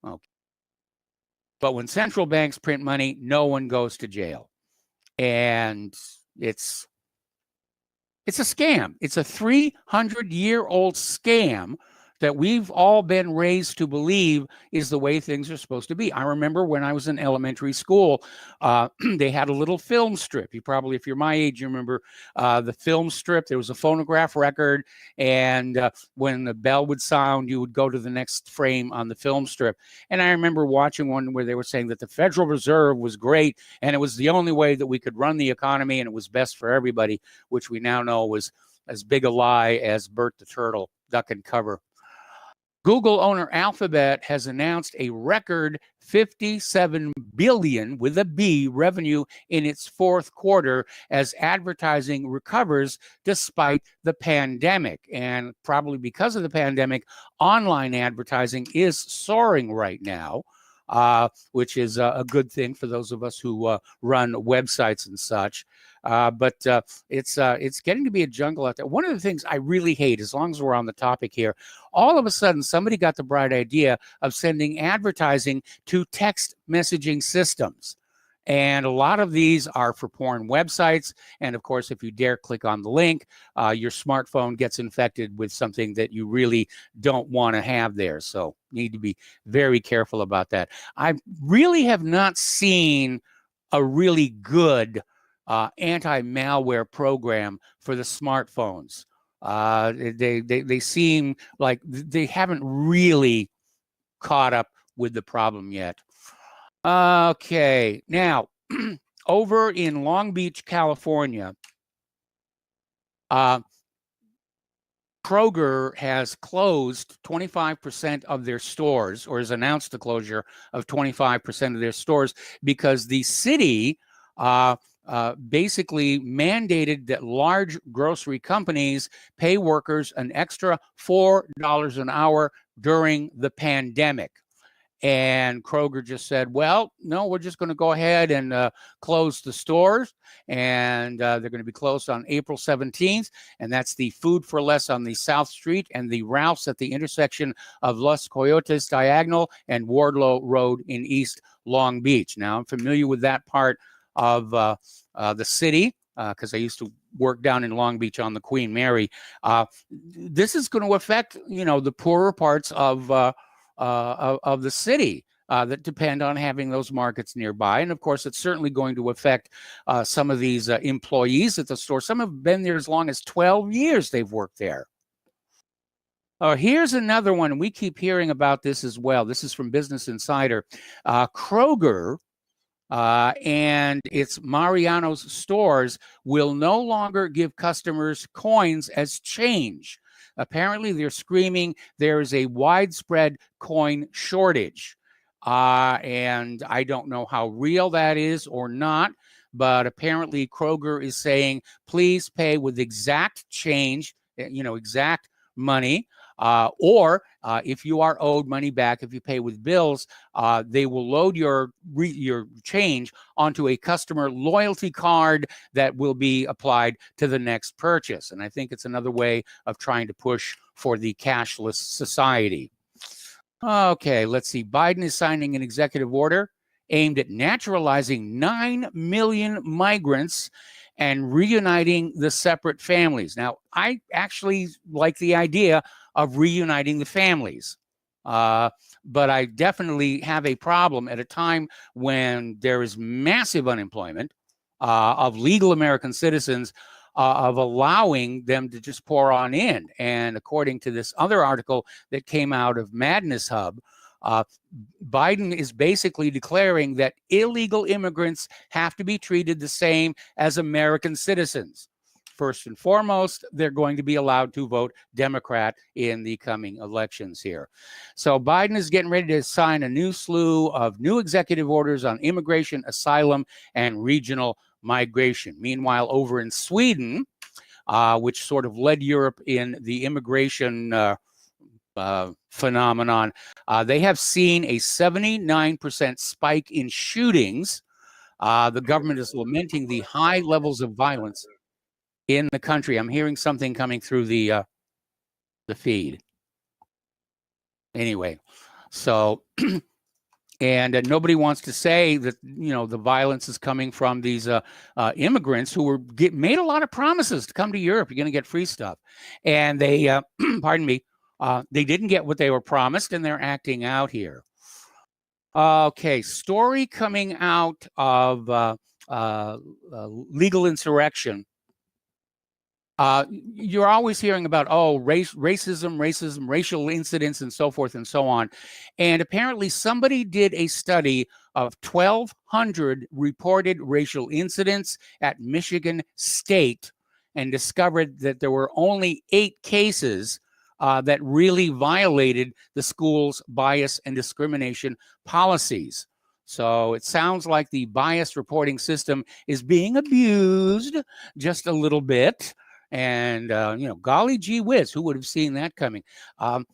Okay. But when central banks print money, no one goes to jail. And it's a scam. It's a 300-year-old scam that we've all been raised to believe is the way things are supposed to be. I remember when I was in elementary school, they had a little film strip. You probably, if you're my age, you remember the film strip. There was a phonograph record, and when the bell would sound, you would go to the next frame on the film strip. And I remember watching one where they were saying that the Federal Reserve was great, and it was the only way that we could run the economy, and it was best for everybody, which we now know was as big a lie as Bert the Turtle, duck and cover. Google owner Alphabet has announced a record $57 billion with a B revenue in its fourth quarter as advertising recovers despite the pandemic. And probably because of the pandemic, online advertising is soaring right now, which is a good thing for those of us who run websites and such. But it's getting to be a jungle out there. One of the things I really hate, as long as we're on the topic here, all of a sudden somebody got the bright idea of sending advertising to text messaging systems. And a lot of these are for porn websites. And of course, if you dare click on the link, your smartphone gets infected with something that you really don't want to have there. So need to be very careful about that. I really have not seen a really good anti-malware program for the smartphones. They seem like they haven't really caught up with the problem yet. Okay, now over in Long Beach, California, Kroger has closed 25% of their stores, or has announced the closure of 25% of their stores because the city basically mandated that large grocery companies pay workers an extra $4 an hour during the pandemic. And Kroger just said, well, no, we're just going to go ahead and close the stores. And they're going to be closed on April 17th. And that's the Food for Less on the South Street and the Ralph's at the intersection of Los Coyotes Diagonal and Wardlow Road in East Long Beach. Now, I'm familiar with that part of the city because I used to work down in Long Beach on the Queen Mary. This is going to affect, the poorer parts of the city. that depend on having those markets nearby. And of course, it's certainly going to affect some of these employees at the store. Some have been there as long as 12 years they've worked there. Here's another one. We keep hearing about this as well. This is from Business Insider. Kroger and its Mariano's stores will no longer give customers coins as change. Apparently, they're screaming there is a widespread coin shortage. And I don't know how real that is or not, but apparently Kroger is saying, please pay with exact change, exact money. Or if you are owed money back, if you pay with bills, they will load your change onto a customer loyalty card that will be applied to the next purchase. And I think it's another way of trying to push for the cashless society. Okay, let's see. Biden is signing an executive order aimed at naturalizing 9 million migrants and reuniting the separate families. Now, I actually like the idea of reuniting the families. But I definitely have a problem at a time when there is massive unemployment of legal American citizens, of allowing them to just pour on in. And according to this other article that came out of Madness Hub, Biden is basically declaring that illegal immigrants have to be treated the same as American citizens. First and foremost, they're going to be allowed to vote Democrat in the coming elections here. So Biden is getting ready to sign a new slew of new executive orders on immigration, asylum, and regional migration. Meanwhile, over in Sweden, which sort of led Europe in the immigration phenomenon, they have seen a 79% spike in shootings. The government is lamenting the high levels of violence in the country. I'm hearing something coming through the feed. Anyway, so and nobody wants to say that the violence is coming from these immigrants who made a lot of promises to come to Europe. You're going to get free stuff, and they pardon me, they didn't get what they were promised, and they're acting out here. Okay, story coming out of legal insurrection. You're always hearing about, racism, racial incidents, and so forth and so on. And apparently somebody did a study of 1,200 reported racial incidents at Michigan State and discovered that there were only 8 cases that really violated the school's bias and discrimination policies. So it sounds like the bias reporting system is being abused just a little bit. And, golly gee whiz, who would have seen that coming? It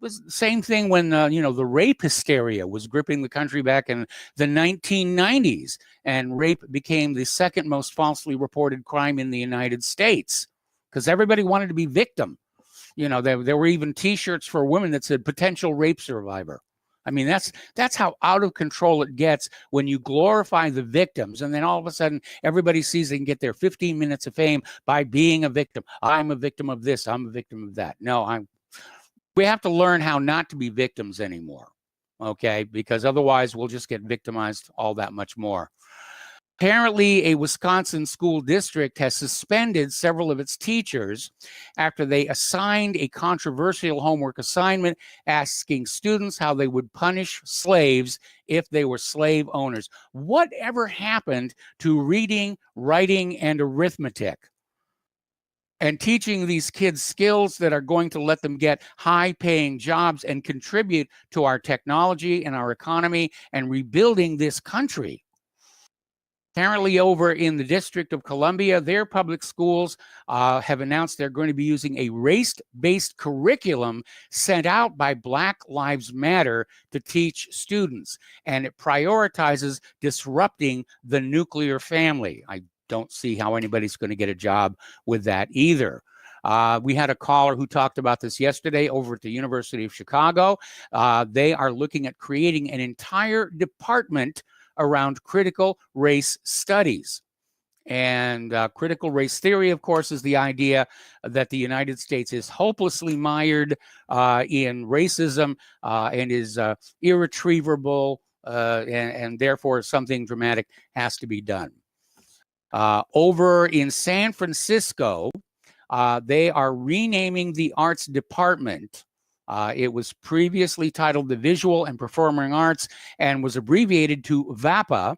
was the same thing when, the rape hysteria was gripping the country back in the 1990s. And rape became the second most falsely reported crime in the United States because everybody wanted to be victim. There were even T-shirts for women that said potential rape survivor. I mean, that's how out of control it gets when you glorify the victims. And then all of a sudden, everybody sees they can get their 15 minutes of fame by being a victim. I'm a victim of this. I'm a victim of that. No, we have to learn how not to be victims anymore. Okay? Because otherwise, we'll just get victimized all that much more. Apparently, a Wisconsin school district has suspended several of its teachers after they assigned a controversial homework assignment asking students how they would punish slaves if they were slave owners. Whatever happened to reading, writing, and arithmetic? And teaching these kids skills that are going to let them get high-paying jobs and contribute to our technology and our economy and rebuilding this country. Apparently over in the District of Columbia, their public schools have announced they're going to be using a race-based curriculum sent out by Black Lives Matter to teach students. And it prioritizes disrupting the nuclear family. I don't see how anybody's going to get a job with that either. We had a caller who talked about this yesterday over at the University of Chicago. They are looking at creating an entire department around critical race studies. And critical race theory, of course, is the idea that the United States is hopelessly mired in racism and is irretrievable, and therefore something dramatic has to be done. Over in San Francisco, they are renaming the arts department. It was previously titled the Visual and Performing Arts and was abbreviated to VAPA.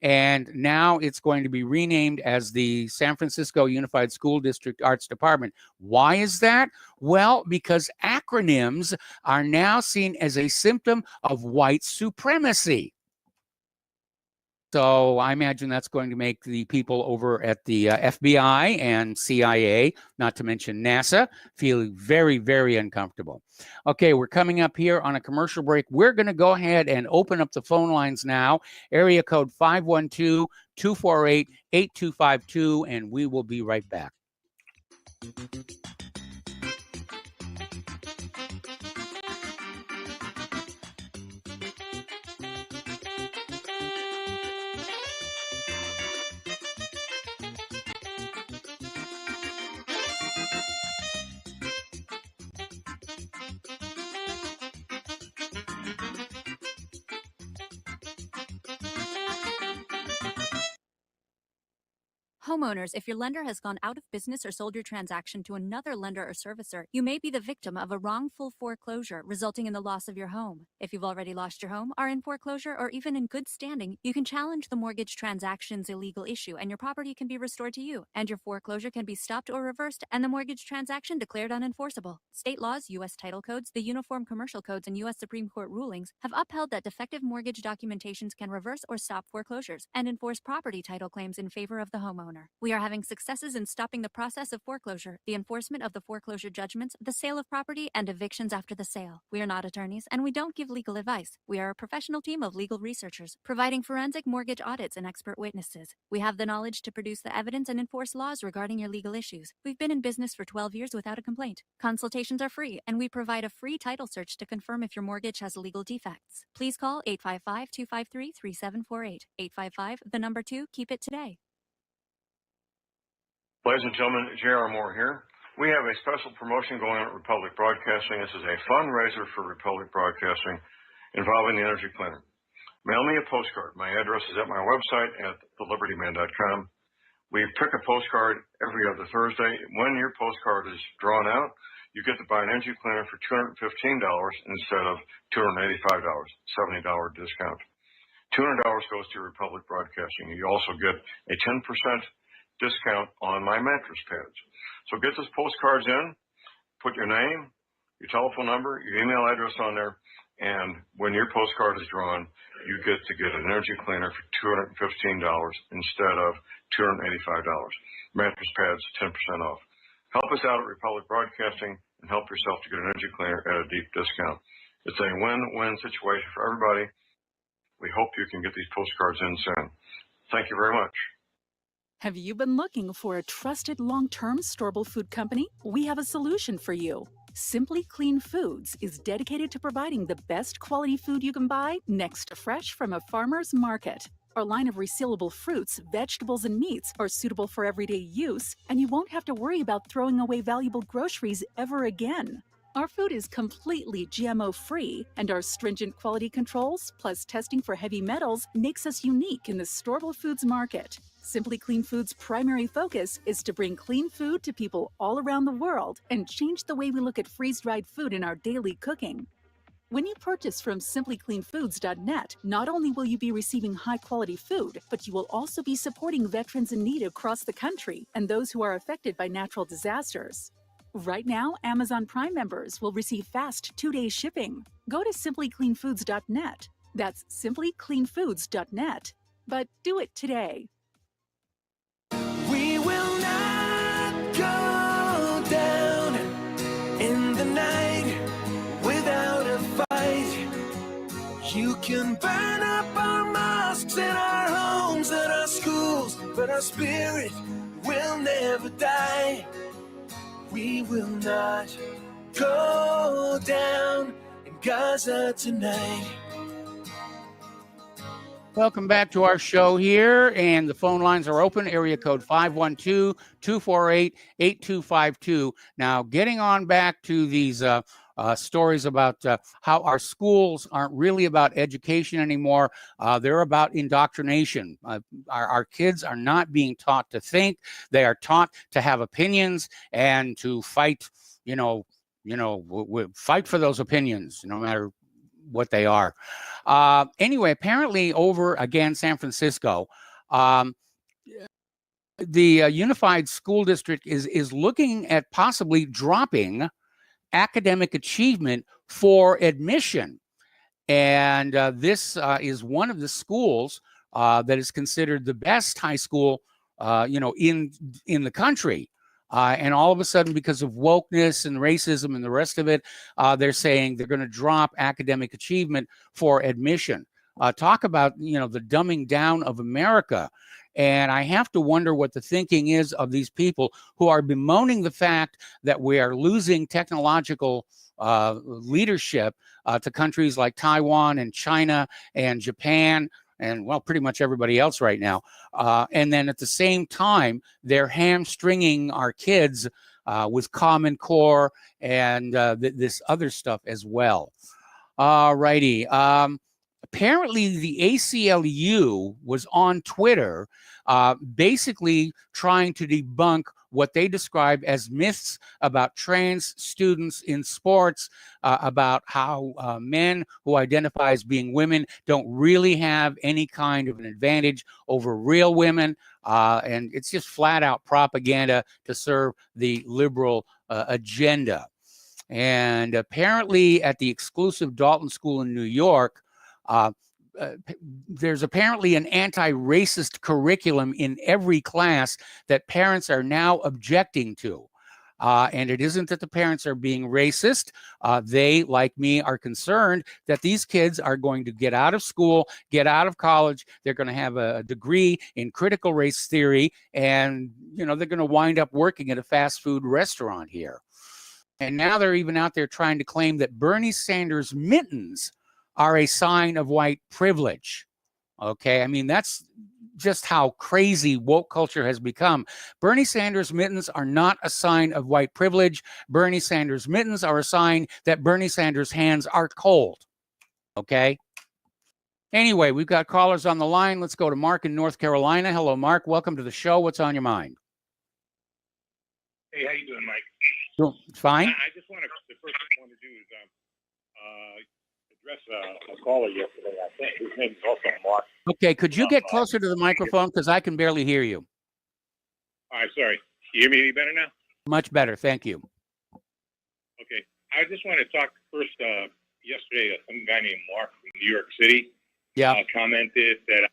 And now it's going to be renamed as the San Francisco Unified School District Arts Department. Why is that? Well, because acronyms are now seen as a symptom of white supremacy. So I imagine that's going to make the people over at the FBI and CIA, not to mention NASA, feel very, very uncomfortable. Okay, we're coming up here on a commercial break. We're going to go ahead and open up the phone lines now. Area code 512-248-8252, and we will be right back. Homeowners, if your lender has gone out of business or sold your transaction to another lender or servicer, you may be the victim of a wrongful foreclosure, resulting in the loss of your home. If you've already lost your home, are in foreclosure, or even in good standing, you can challenge the mortgage transaction's illegal issue, and your property can be restored to you, and your foreclosure can be stopped or reversed, and the mortgage transaction declared unenforceable. State laws, U.S. title codes, the Uniform Commercial Codes, and U.S. Supreme Court rulings have upheld that defective mortgage documentations can reverse or stop foreclosures and enforce property title claims in favor of the homeowner. We are having successes in stopping the process of foreclosure, the enforcement of the foreclosure judgments, the sale of property, and evictions after the sale. We are not attorneys, and we don't give legal advice. We are a professional team of legal researchers, providing forensic mortgage audits and expert witnesses. We have the knowledge to produce the evidence and enforce laws regarding your legal issues. We've been in business for 12 years without a complaint. Consultations are free, and we provide a free title search to confirm if your mortgage has legal defects. Please call 855-253-3748. 855, 2, keep it today. Ladies and gentlemen, J.R. Moore here. We have a special promotion going on at Republic Broadcasting. This is a fundraiser for Republic Broadcasting involving the Energy Cleaner. Mail me a postcard. My address is at my website at thelibertyman.com. We pick a postcard every other Thursday. When your postcard is drawn out, you get to buy an Energy Cleaner for $215 instead of $285, $70 discount. $200 goes to Republic Broadcasting. You also get a 10% discount on my mattress pads. So get those postcards in, put your name, your telephone number, your email address on there, and when your postcard is drawn, you get to get an Energy Cleaner for $215 instead of $285. Mattress pads, 10% off. Help us out at Republic Broadcasting and help yourself to get an Energy Cleaner at a deep discount. It's a win-win situation for everybody. We hope you can get these postcards in soon. Thank you very much. Have you been looking for a trusted long-term storable food company? We have a solution for you. Simply Clean Foods is dedicated to providing the best quality food you can buy next to fresh from a farmer's market. Our line of resealable fruits, vegetables, and meats are suitable for everyday use, and you won't have to worry about throwing away valuable groceries ever again. Our food is completely GMO-free, and our stringent quality controls, plus testing for heavy metals, makes us unique in the storable foods market. Simply Clean Foods' primary focus is to bring clean food to people all around the world and change the way we look at freeze-dried food in our daily cooking. When you purchase from simplycleanfoods.net, not only will you be receiving high-quality food, but you will also be supporting veterans in need across the country and those who are affected by natural disasters. Right now, Amazon Prime members will receive fast 2-day shipping. Go to simplycleanfoods.net. That's simplycleanfoods.net. But do it today. We will not go down in the night without a fight. You can burn up our mosques and our homes and our schools, but our spirit will never die. We will not go down in Gaza tonight. Welcome back to our show here, and the phone lines are open. Area code 512-248-8252. Now, getting on back to these stories about how our schools aren't really about education anymore. They're about indoctrination. Our kids are not being taught to think. They are taught to have opinions and to fight, fight for those opinions, no matter what they are. Anyway, apparently over again, San Francisco, the Unified School District is looking at possibly dropping academic achievement for admission. And this is one of the schools that is considered the best high school, in the country. And all of a sudden, because of wokeness and racism and the rest of it, they're saying they're going to drop academic achievement for admission. Talk about, the dumbing down of America. And I have to wonder what the thinking is of these people who are bemoaning the fact that we are losing technological leadership to countries like Taiwan and China and Japan and, well, pretty much everybody else right now. And then at the same time, they're hamstringing our kids with Common Core and this other stuff as well. All righty. Apparently, the ACLU was on Twitter basically trying to debunk what they describe as myths about trans students in sports, about how men who identify as being women don't really have any kind of an advantage over real women. And it's just flat out propaganda to serve the liberal agenda. And apparently at the exclusive Dalton School in New York, there's apparently an anti-racist curriculum in every class that parents are now objecting to. And it isn't that the parents are being racist. They, like me, are concerned that these kids are going to get out of school, get out of college. They're going to have a degree in critical race theory, and they're going to wind up working at a fast food restaurant here. And now they're even out there trying to claim that Bernie Sanders' mittens are a sign of white privilege. Okay, I mean, that's just how crazy woke culture has become. Bernie Sanders' mittens are not a sign of white privilege. Bernie Sanders' mittens are a sign that Bernie Sanders' hands are cold. Okay? Anyway, we've got callers on the line. Let's go to Mark in North Carolina. Hello, Mark. Welcome to the show. What's on your mind? Hey, how you doing, Mike? Fine. I just want to, the first thing I want to do is address a caller yesterday, I think. His name is also Mark. Okay, could you get closer to the microphone? Because I can barely hear you. All right, sorry. You hear me any better now? Much better, thank you. Okay. I just want to talk first. Yesterday, some guy named Mark from New York City commented that I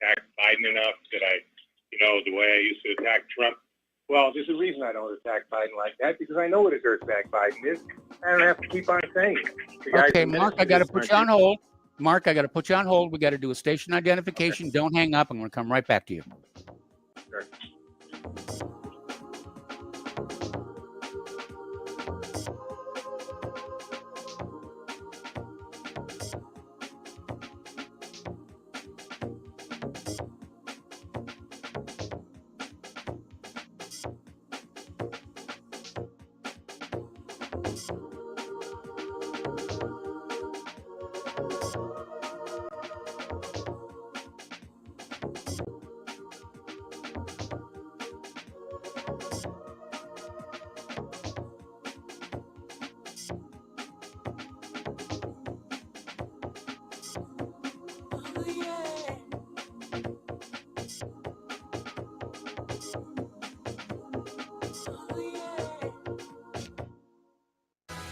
attacked Biden enough, that the way I used to attack Trump. Well, there's a reason I don't attack Biden like that, because I know what a dirtbag Biden is. I don't have to keep on saying it. Okay, Mark, I got to put you on hold. Mark, I got to put you on hold. We got to do a station identification. Okay. Don't hang up. I'm going to come right back to you. Sure.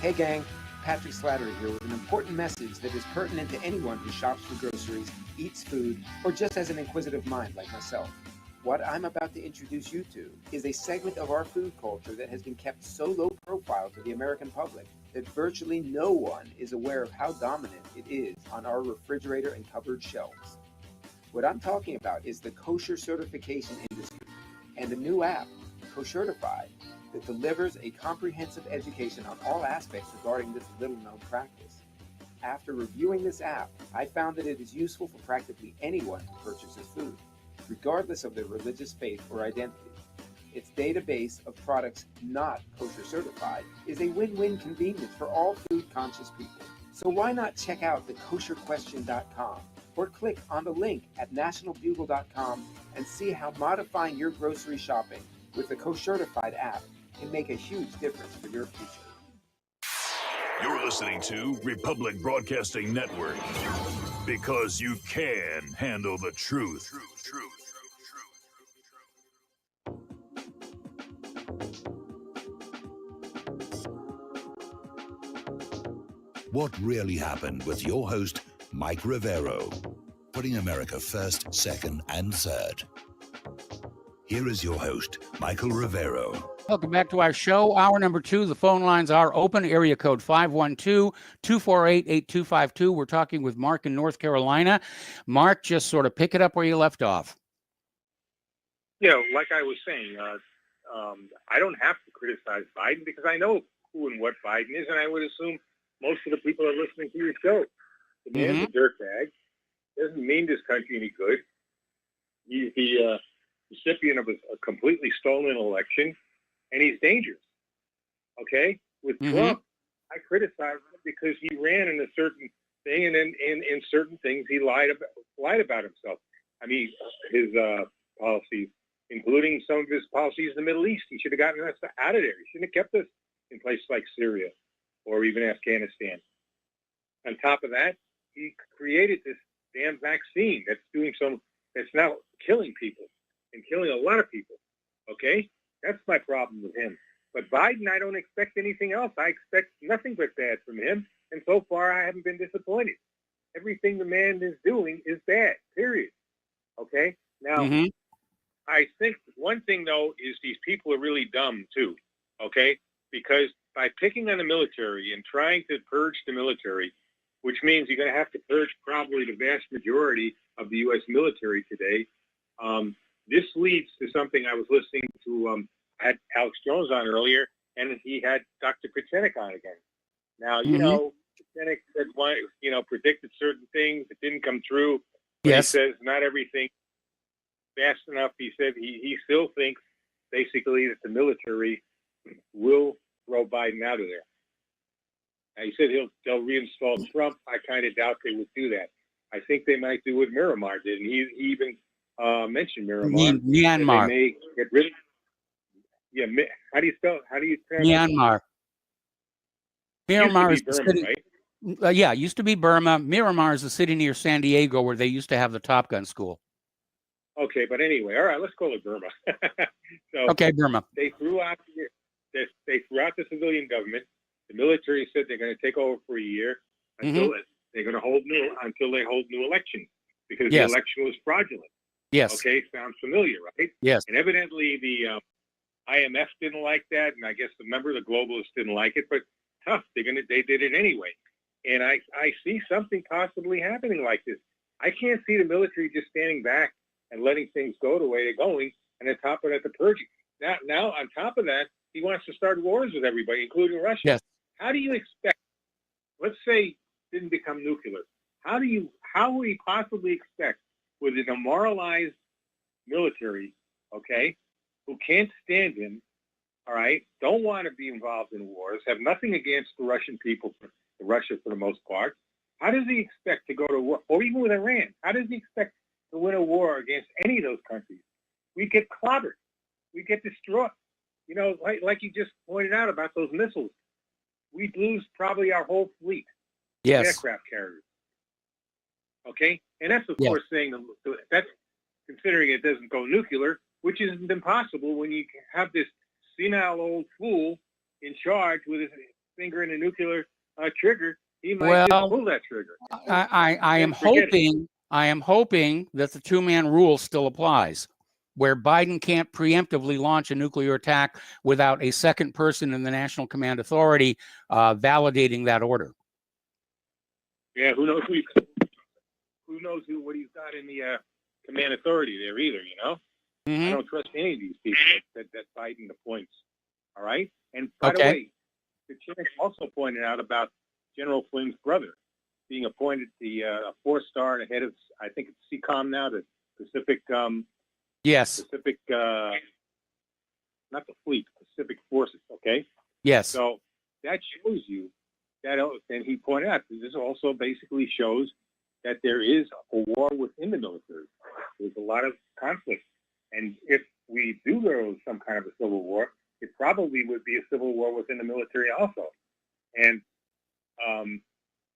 Hey gang, Patrick Slattery here with an important message that is pertinent to anyone who shops for groceries, eats food, or just has an inquisitive mind like myself. What I'm about to introduce you to is a segment of our food culture that has been kept so low profile to the American public that virtually no one is aware of how dominant it is on our refrigerator and cupboard shelves. What I'm talking about is the kosher certification industry and the new app, Koshertified, that delivers a comprehensive education on all aspects regarding this little-known practice. After reviewing this app, I found that it is useful for practically anyone who purchases food, regardless of their religious faith or identity. Its database of products not kosher certified is a win-win convenience for all food-conscious people. So why not check out thekosherquestion.com or click on the link at nationalbugle.com and see how modifying your grocery shopping with the Koshertified app can make a huge difference for your future. You're listening to Republic Broadcasting Network because you can handle the truth. What really happened with your host, Mike Rivero, putting America first, second, and third. Here is your host, Michael Rivero. Welcome back to our show. Hour number 2. The phone lines are open. Area code 512-248-8252. We're talking with Mark in North Carolina. Mark, just sort of pick it up where you left off. Yeah, like I was saying, I don't have to criticize Biden because I know who and what Biden is, and I would assume most of the people are listening to your show. The man's a dirtbag. Doesn't mean this country any good. He's the recipient of a completely stolen election, and he's dangerous. Okay? With Trump, I criticize him because he ran in a certain thing, and then in certain things he lied about himself. I mean, his policies, including some of his policies in the Middle East, he should have gotten us out of there. He shouldn't have kept us in places like Syria or even Afghanistan. On top of that, he created this damn vaccine that's now killing people and killing a lot of people. Okay? That's my problem with him. But Biden, I don't expect anything else. I expect nothing but bad from him. And so far, I haven't been disappointed. Everything the man is doing is bad, period. Okay? Now, I think one thing, though, is these people are really dumb, too. Okay? Because by picking on the military and trying to purge the military, which means you're going to have to purge probably the vast majority of the U.S. military today, this leads to something I was listening to. I had Alex Jones on earlier, and he had Dr. Pachenik on again. Now, you know, Pachenik said, predicted certain things. It didn't come true. But he says not everything fast enough. He said he still thinks basically that the military will throw Biden out of there. Now, he said they'll reinstall Trump. I kind of doubt they would do that. I think they might do what Miramar did, and he even mentioned Miramar. Myanmar. They may get rid of. Yeah, how do you spell? How do you pronounce Myanmar. Miramar is the Burma, city. right? Yeah, it used to be Burma. Miramar is the city near San Diego where they used to have the Top Gun school. Okay, but anyway, all right, let's call it Burma. Okay, Burma. They threw out the civilian government. The military said they're going to take over for a year until they're going to hold new elections because the election was fraudulent. Yes. Okay, sounds familiar, right? Yes. And evidently the IMF didn't like that, and I guess the globalists didn't like it. But tough, they did it anyway. And I see something possibly happening like this. I can't see the military just standing back and letting things go the way they're going, and on top of that, the purging. Now on top of that, he wants to start wars with everybody, including Russia. Yes. How do you expect? Let's say it didn't become nuclear. How will he possibly expect with a demoralized military, okay, who can't stand him, all right, don't want to be involved in wars, have nothing against the Russian people, Russia for the most part. How does he expect to go to war, or even with Iran? How does he expect to win a war against any of those countries? We get clobbered. We get destroyed. You know, like you just pointed out about those missiles. We'd lose probably our whole fleet of aircraft carriers. Okay? And that's, of course, saying that's considering it doesn't go nuclear, which isn't impossible when you have this senile old fool in charge with his finger in a nuclear trigger. He might just pull that trigger. I am hoping that the two-man rule still applies, where Biden can't preemptively launch a nuclear attack without a second person in the National Command Authority validating that order. Yeah, who knows what he's got in the command authority there either, you know? I don't trust any of these people that Biden appoints, all right? And by the way, the chair also pointed out about General Flynn's brother. being appointed the 4-star and head of, I think it's CCOM now, the Pacific. Yes. Pacific, not the fleet, Pacific Forces. Okay. Yes. So that shows you that, and he pointed out that this also basically shows that there is a war within the military. There's a lot of conflict, and if we do go to some kind of a civil war, it probably would be a civil war within the military also. And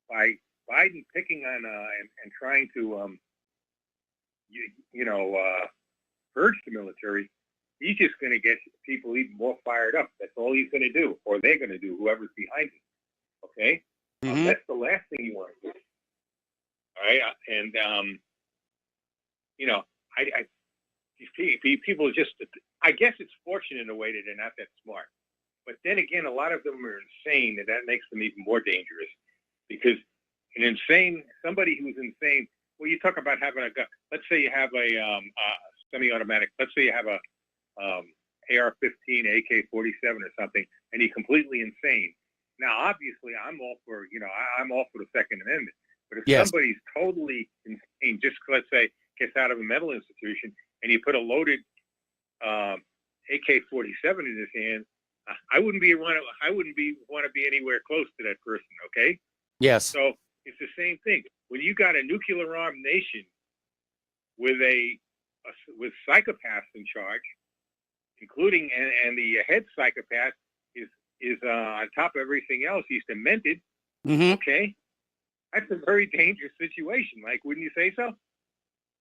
by Biden picking on and trying to purge the military, he's just going to get people even more fired up. That's all he's going to do, or they're going to do, whoever's behind him. Okay? That's the last thing you want to do. All right? And, people just, I guess it's fortunate in a way that they're not that smart. But then again, a lot of them are insane, and that makes them even more dangerous. Because somebody who's insane, well, you talk about having a gun. Let's say you have a semi-automatic. Let's say you have a AR-15, AK-47 or something, and you're completely insane. Now, obviously, I'm all for the Second Amendment. But if somebody's totally insane, just let's say gets out of a mental institution, and you put a loaded AK-47 in his hand, I wouldn't want to be anywhere close to that person. Okay. Yes. So it's the same thing. When you got a nuclear armed nation with with psychopaths in charge, including and the head psychopath is on top of everything else, he's demented. Okay, that's a very dangerous situation. Mike, wouldn't you say so?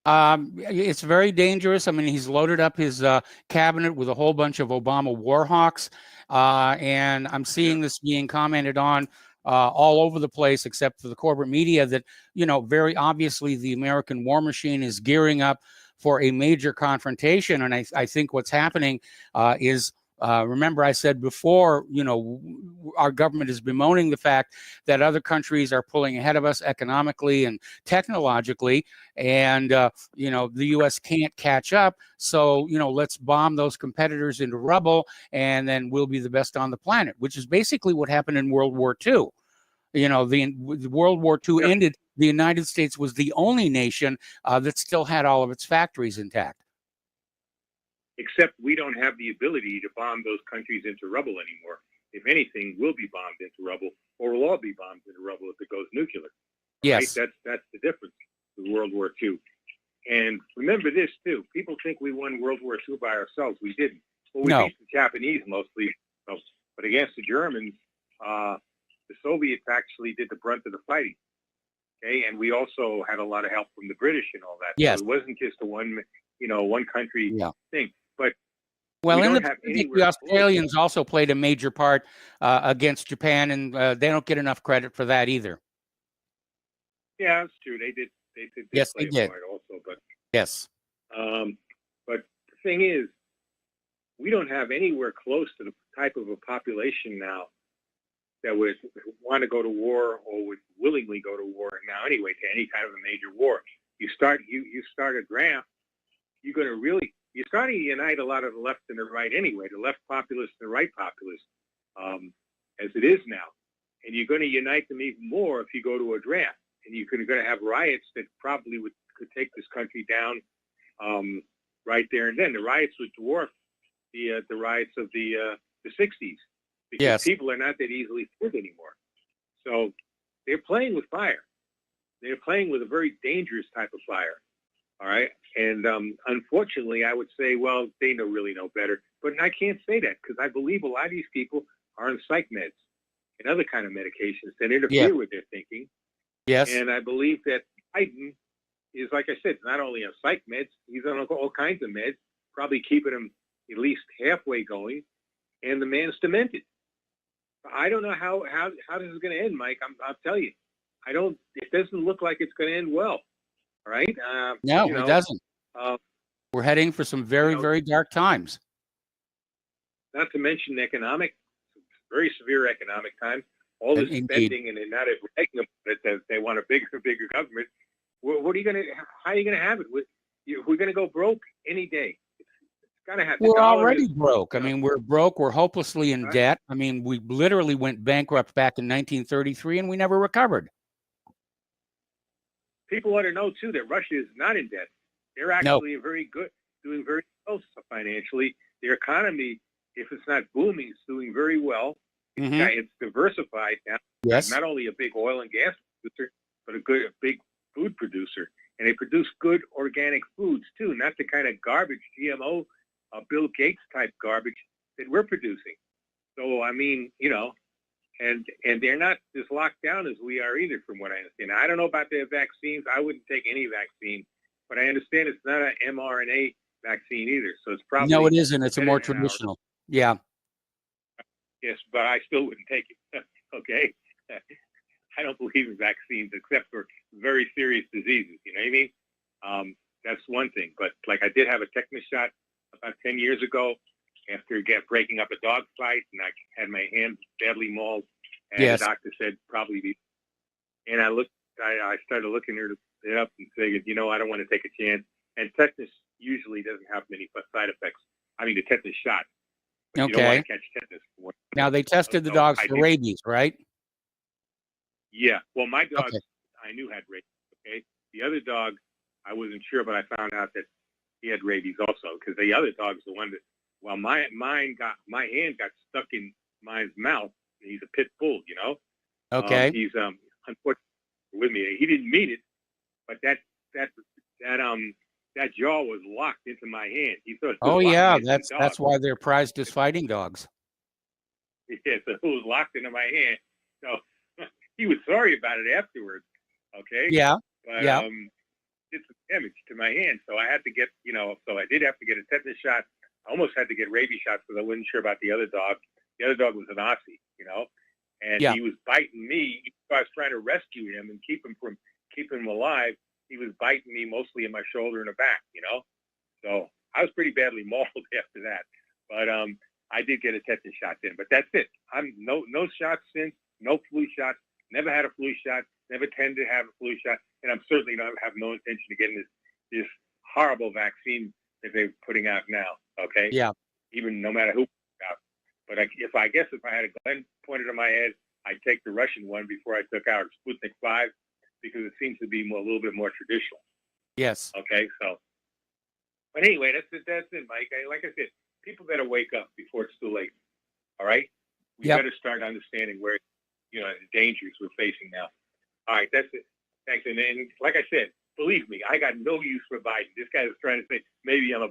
It's very dangerous. I mean, he's loaded up his cabinet with a whole bunch of Obama war hawks, and I'm seeing this being commented on all over the place, except for the corporate media, that, very obviously the American war machine is gearing up for a major confrontation. And I think what's happening is, remember I said before, our government is bemoaning the fact that other countries are pulling ahead of us economically and technologically, and, the U.S. can't catch up. So, let's bomb those competitors into rubble, and then we'll be the best on the planet, which is basically what happened in World War II. The World War II ended. The United States was the only nation that still had all of its factories intact. Except we don't have the ability to bomb those countries into rubble anymore. If anything, we'll be bombed into rubble, or we'll all be bombed into rubble if it goes nuclear. Yes. Right? That's the difference with World War II. And remember this, too. People think we won World War II by ourselves. We didn't. Well, we beat the Japanese mostly. But against the Germans, the Soviets actually did the brunt of the fighting. Okay? And we also had a lot of help from the British and all that. Yes. So it wasn't just a one country thing. But well, in the Pacific, the Australians also played a major part against Japan, and they don't get enough credit for that either. Yeah, that's true. They did. Yes, play they did. A part also, but yes. But the thing is, we don't have anywhere close to the type of a population now that would want to go to war or would willingly go to war now anyway, to any kind of a major war. You start a draft, you're starting to unite a lot of the left and the right anyway, the left populace and the right populace, as it is now. And you're going to unite them even more if you go to a draft. And you're going to have riots that probably could take this country down right there and then. The riots would dwarf the riots of the 60s, because people are not that easily fooled anymore. So they're playing with fire. They're playing with a very dangerous type of fire. All right. And unfortunately, I would say, well, they really know better. But I can't say that, because I believe a lot of these people are on psych meds and other kind of medications that interfere with their thinking. Yes. And I believe that Biden is, like I said, not only on psych meds, he's on all kinds of meds, probably keeping him at least halfway going. And the man's demented. I don't know how this is going to end, Mike. I'll tell you. It doesn't look like it's going to end well. All right? No, it doesn't. We're heading for some very, very dark times. Not to mention very severe economic times. All this spending, and they're not bragging about it, that they want a bigger government. What are you going to? How are you going to have it? We're going to go broke any day. It's going to happen. We're already broke. I mean, we're broke. We're hopelessly in debt. I mean, we literally went bankrupt back in 1933, and we never recovered. people ought to know too that Russia is not in debt. They're actually doing very well financially. Their economy, if it's not booming, is doing very well. It's diversified now. Yes. Not only a big oil and gas producer, but a big food producer. And they produce good organic foods too, not the kind of garbage, GMO, Bill Gates type garbage that we're producing. So, I mean, you know, and they're not as locked down as we are either, from what I understand. I don't know about their vaccines. I wouldn't take any vaccine, but I understand it's not an mRNA vaccine either. So it's probably no, it isn't. It's a more traditional. Yeah. Yes, but I still wouldn't take it. Okay. I don't believe in vaccines except for very serious diseases. You know what I mean? That's one thing. But like I did have a tetanus shot about 10 years ago after breaking up a dog fight, and I had my hand badly mauled. And the doctor said probably be. And I started looking it up and saying, you know, I don't want to take a chance. And tetanus usually doesn't have many side effects. I mean, the tetanus shot. But you don't want to catch tetanus. Now they tested the dogs for rabies, right? Yeah. Well, my dog I knew had rabies. Okay. The other dog, I wasn't sure, but I found out that he had rabies also, because the other dog's the one that. Well, my hand got stuck in mine's mouth. He's a pit bull, you know. Okay. He's unfortunately with me. He didn't mean it, but that jaw was locked into my hand. He thought. Oh yeah, that's why they're prized as fighting dogs. Yeah, so it was locked into my hand. So he was sorry about it afterwards. Okay. Yeah. But, yeah. Did some damage to my hand, so I had to get, you know, so I did have to get a tetanus shot. I almost had to get rabies shots because I wasn't sure about the other dog. The other dog was an Aussie, you know, and he was biting me. I was trying to rescue him and keep him alive. He was biting me mostly in my shoulder and the back, you know. So I was pretty badly mauled after that. But I did get a tetanus shot then. But that's it. I'm no shots since, no flu shots. Never had a flu shot. Never tend to have a flu shot, and I'm certainly have no intention of getting this horrible vaccine that they're putting out now. Okay. Yeah. Even no matter who puts it out. But if I had a gun pointed at my head, I'd take the Russian one before I took out Sputnik 5, because it seems to be a little bit more traditional. Yes. Okay. So, but anyway, that's it, Mike. Like I said, people better wake up before it's too late. All right. We better start understanding where, you know, the dangers we're facing now. All right, that's it. Thanks. And like I said, believe me, I got no use for Biden. This guy is trying to say maybe I'm a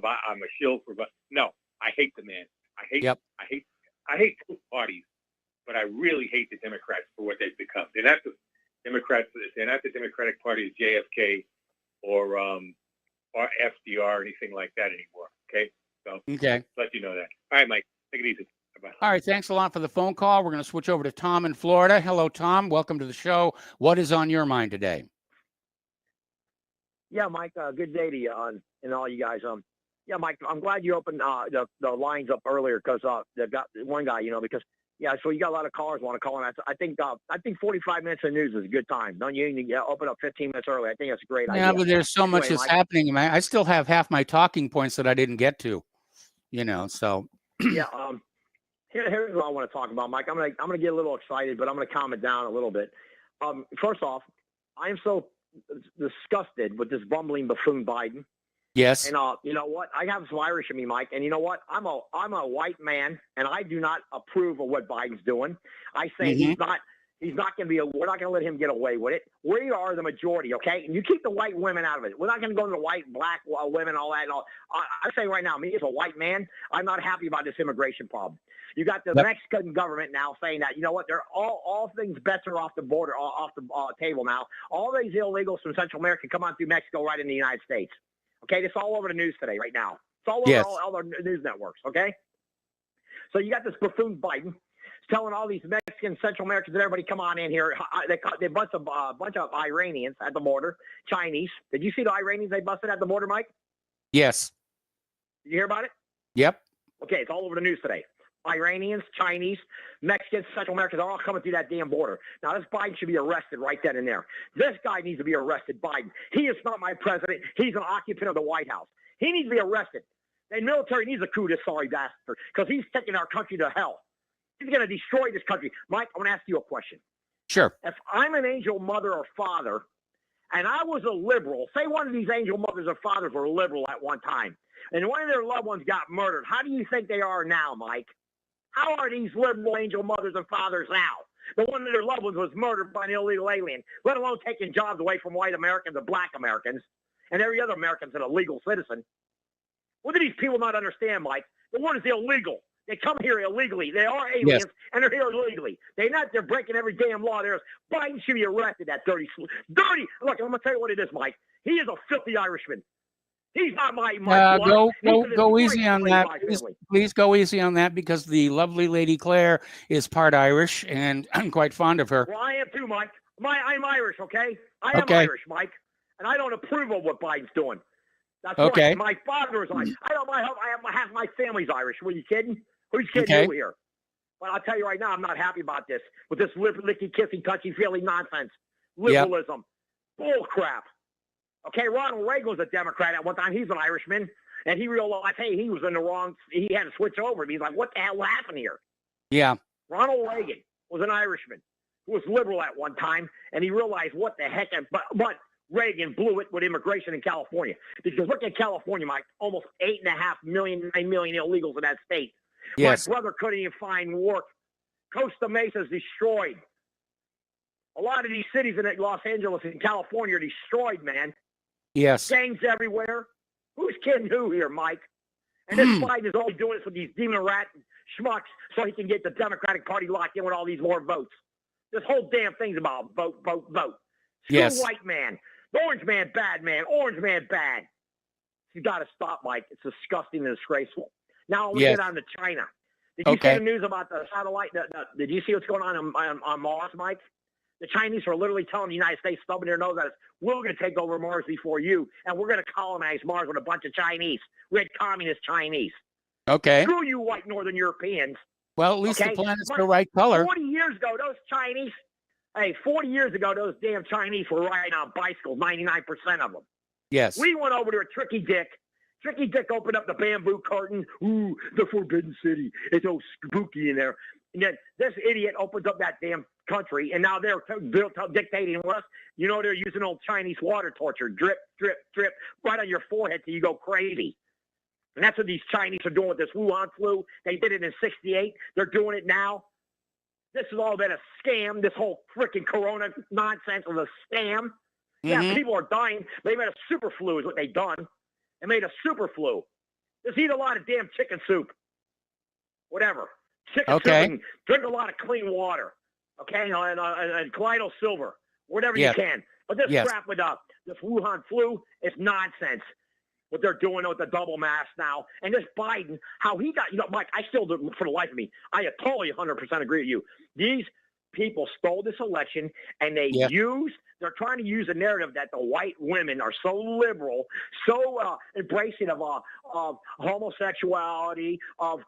shill for Biden. No, I hate the man. I hate both parties, but I really hate the Democrats for what they've become. They're not the Democrats. They're not the Democratic Party of JFK or FDR or anything like that anymore. Okay, so let you know that. All right, Mike, take it easy. Bye-bye. All right, thanks a lot for the phone call. We're going to switch over to Tom in Florida. Hello, Tom. Welcome to the show. What is on your mind today? Yeah, Mike. Good day to you and all you guys. Yeah, Mike. I'm glad you opened the lines up earlier because one guy, you know, because so you got a lot of callers want to call in. I think 45 minutes of news is a good time. Don't you? You open up 15 minutes early. I think that's a great idea. Yeah, but there's so much that's happening. Man, I still have half my talking points that I didn't get to. You know, so yeah. Here's what I want to talk about, Mike. I'm gonna get a little excited, but I'm gonna calm it down a little bit. First off, I am so disgusted with this bumbling buffoon Biden. Yes. And you know what? I have some Irish in me, Mike. And you know what? I'm a white man, and I do not approve of what Biden's doing. I say he's not going to be. We're not going to let him get away with it. We are the majority, okay? And you keep the white women out of it. We're not going to go to the white, black women, all that. And all. I say right now, me as a white man, I'm not happy about this immigration problem. You got the Mexican government now saying that, you know what, they're all things better off the border, off the table now. All these illegals from Central America come on through Mexico right in the United States. Okay, it's all over the news today, right now. It's all over all the news networks, okay? So you got this buffoon Biden telling all these Mexicans, Central Americans, and everybody, come on in here. They busted a bunch of Iranians at the border, Chinese. Did you see the Iranians they busted at the border, Mike? Yes. Did you hear about it? Yep. Okay, it's all over the news today. Iranians, Chinese, Mexicans, Central Americans are all coming through that damn border. Now, this Biden should be arrested right then and there. This guy needs to be arrested, Biden. He is not my president. He's an occupant of the White House. He needs to be arrested. The military needs to coup this sorry bastard because he's taking our country to hell. He's going to destroy this country. Mike, I want to ask you a question. Sure. If I'm an angel mother or father and I was a liberal, say one of these angel mothers or fathers were liberal at one time, and one of their loved ones got murdered, how do you think they are now, Mike? How are these liberal angel mothers and fathers now? The one of their loved ones was murdered by an illegal alien, let alone taking jobs away from white Americans and black Americans and every other American's an illegal citizen. What do these people not understand, Mike? The one is illegal. They come here illegally. They are aliens, and they're here illegally. They're breaking every damn law there is. Biden should be arrested, that dirty. Look, I'm going to tell you what it is, Mike. He is a filthy Irishman. He's not my go easy on that. Please go easy on that, because the lovely Lady Claire is part Irish, and I'm quite fond of her. Well, I am too, Mike. I'm Irish, okay? I am Irish, Mike, and I don't approve of what Biden's doing. That's right. My father is Irish. I have half my family's Irish. Were you kidding? Who's kidding you here? But I'll tell you right now, I'm not happy about this with this licky, kissy, touchy, feely nonsense. Liberalism, bull crap. Okay, Ronald Reagan was a Democrat at one time. He's an Irishman, and he realized, hey, he was in the wrong. He had to switch over. He's like, what the hell happened here? Yeah. Ronald Reagan was an Irishman who was liberal at one time, and he realized what the heck. But Reagan blew it with immigration in California, because look at California, Mike. Almost 8.5 million, 9 million illegals in that state. Yes. My brother couldn't even find work. Costa Mesa's destroyed. A lot of these cities in Los Angeles and California are destroyed, man. Yes. Gangs everywhere. Who's kidding who here, Mike? And this Biden is only doing this with these demon rat schmucks so he can get the Democratic Party locked in with all these more votes. This whole damn thing's about vote, vote, vote. Yes. White man. Orange man, bad man. Orange man, bad. You got to stop, Mike. It's disgusting and disgraceful. Now, let's get on to China. Did you see the news about the satellite? Did you see what's going on Mars, Mike? The Chinese are literally telling the United States, stubbing their nose at us, we're going to take over Mars before you, and we're going to colonize Mars with a bunch of Chinese, red communist Chinese. Okay. Screw you, white Northern Europeans. Well, at least the planet's the right color. 40 years ago, those Chinese, 40 years ago, those damn Chinese were riding on bicycles, 99% of them. Yes. We went over to a Tricky Dick. Tricky Dick opened up the bamboo curtain. Ooh, the Forbidden City. It's so spooky in there. And then this idiot opens up that damn country, and now they're dictating to us. You know, they're using old Chinese water torture. Drip, drip, drip, right on your forehead till you go crazy. And that's what these Chinese are doing with this Wuhan flu. They did it in 68. They're doing it now. This has all been a scam. This whole freaking corona nonsense was a scam. Yeah, people are dying. They made a super flu is what they done. They made a super flu. Just eat a lot of damn chicken soup. Whatever. Chicken soup and drink a lot of clean water. Okay? And colloidal silver. Whatever you can. But this crap with this Wuhan flu is nonsense. What they're doing with the double mask now. And this Biden, how he got, Mike, I still do, for the life of me, I totally 100% agree with you. These people stole this election, and they they're trying to use a narrative that the white women are so liberal, so embracing of homosexuality, of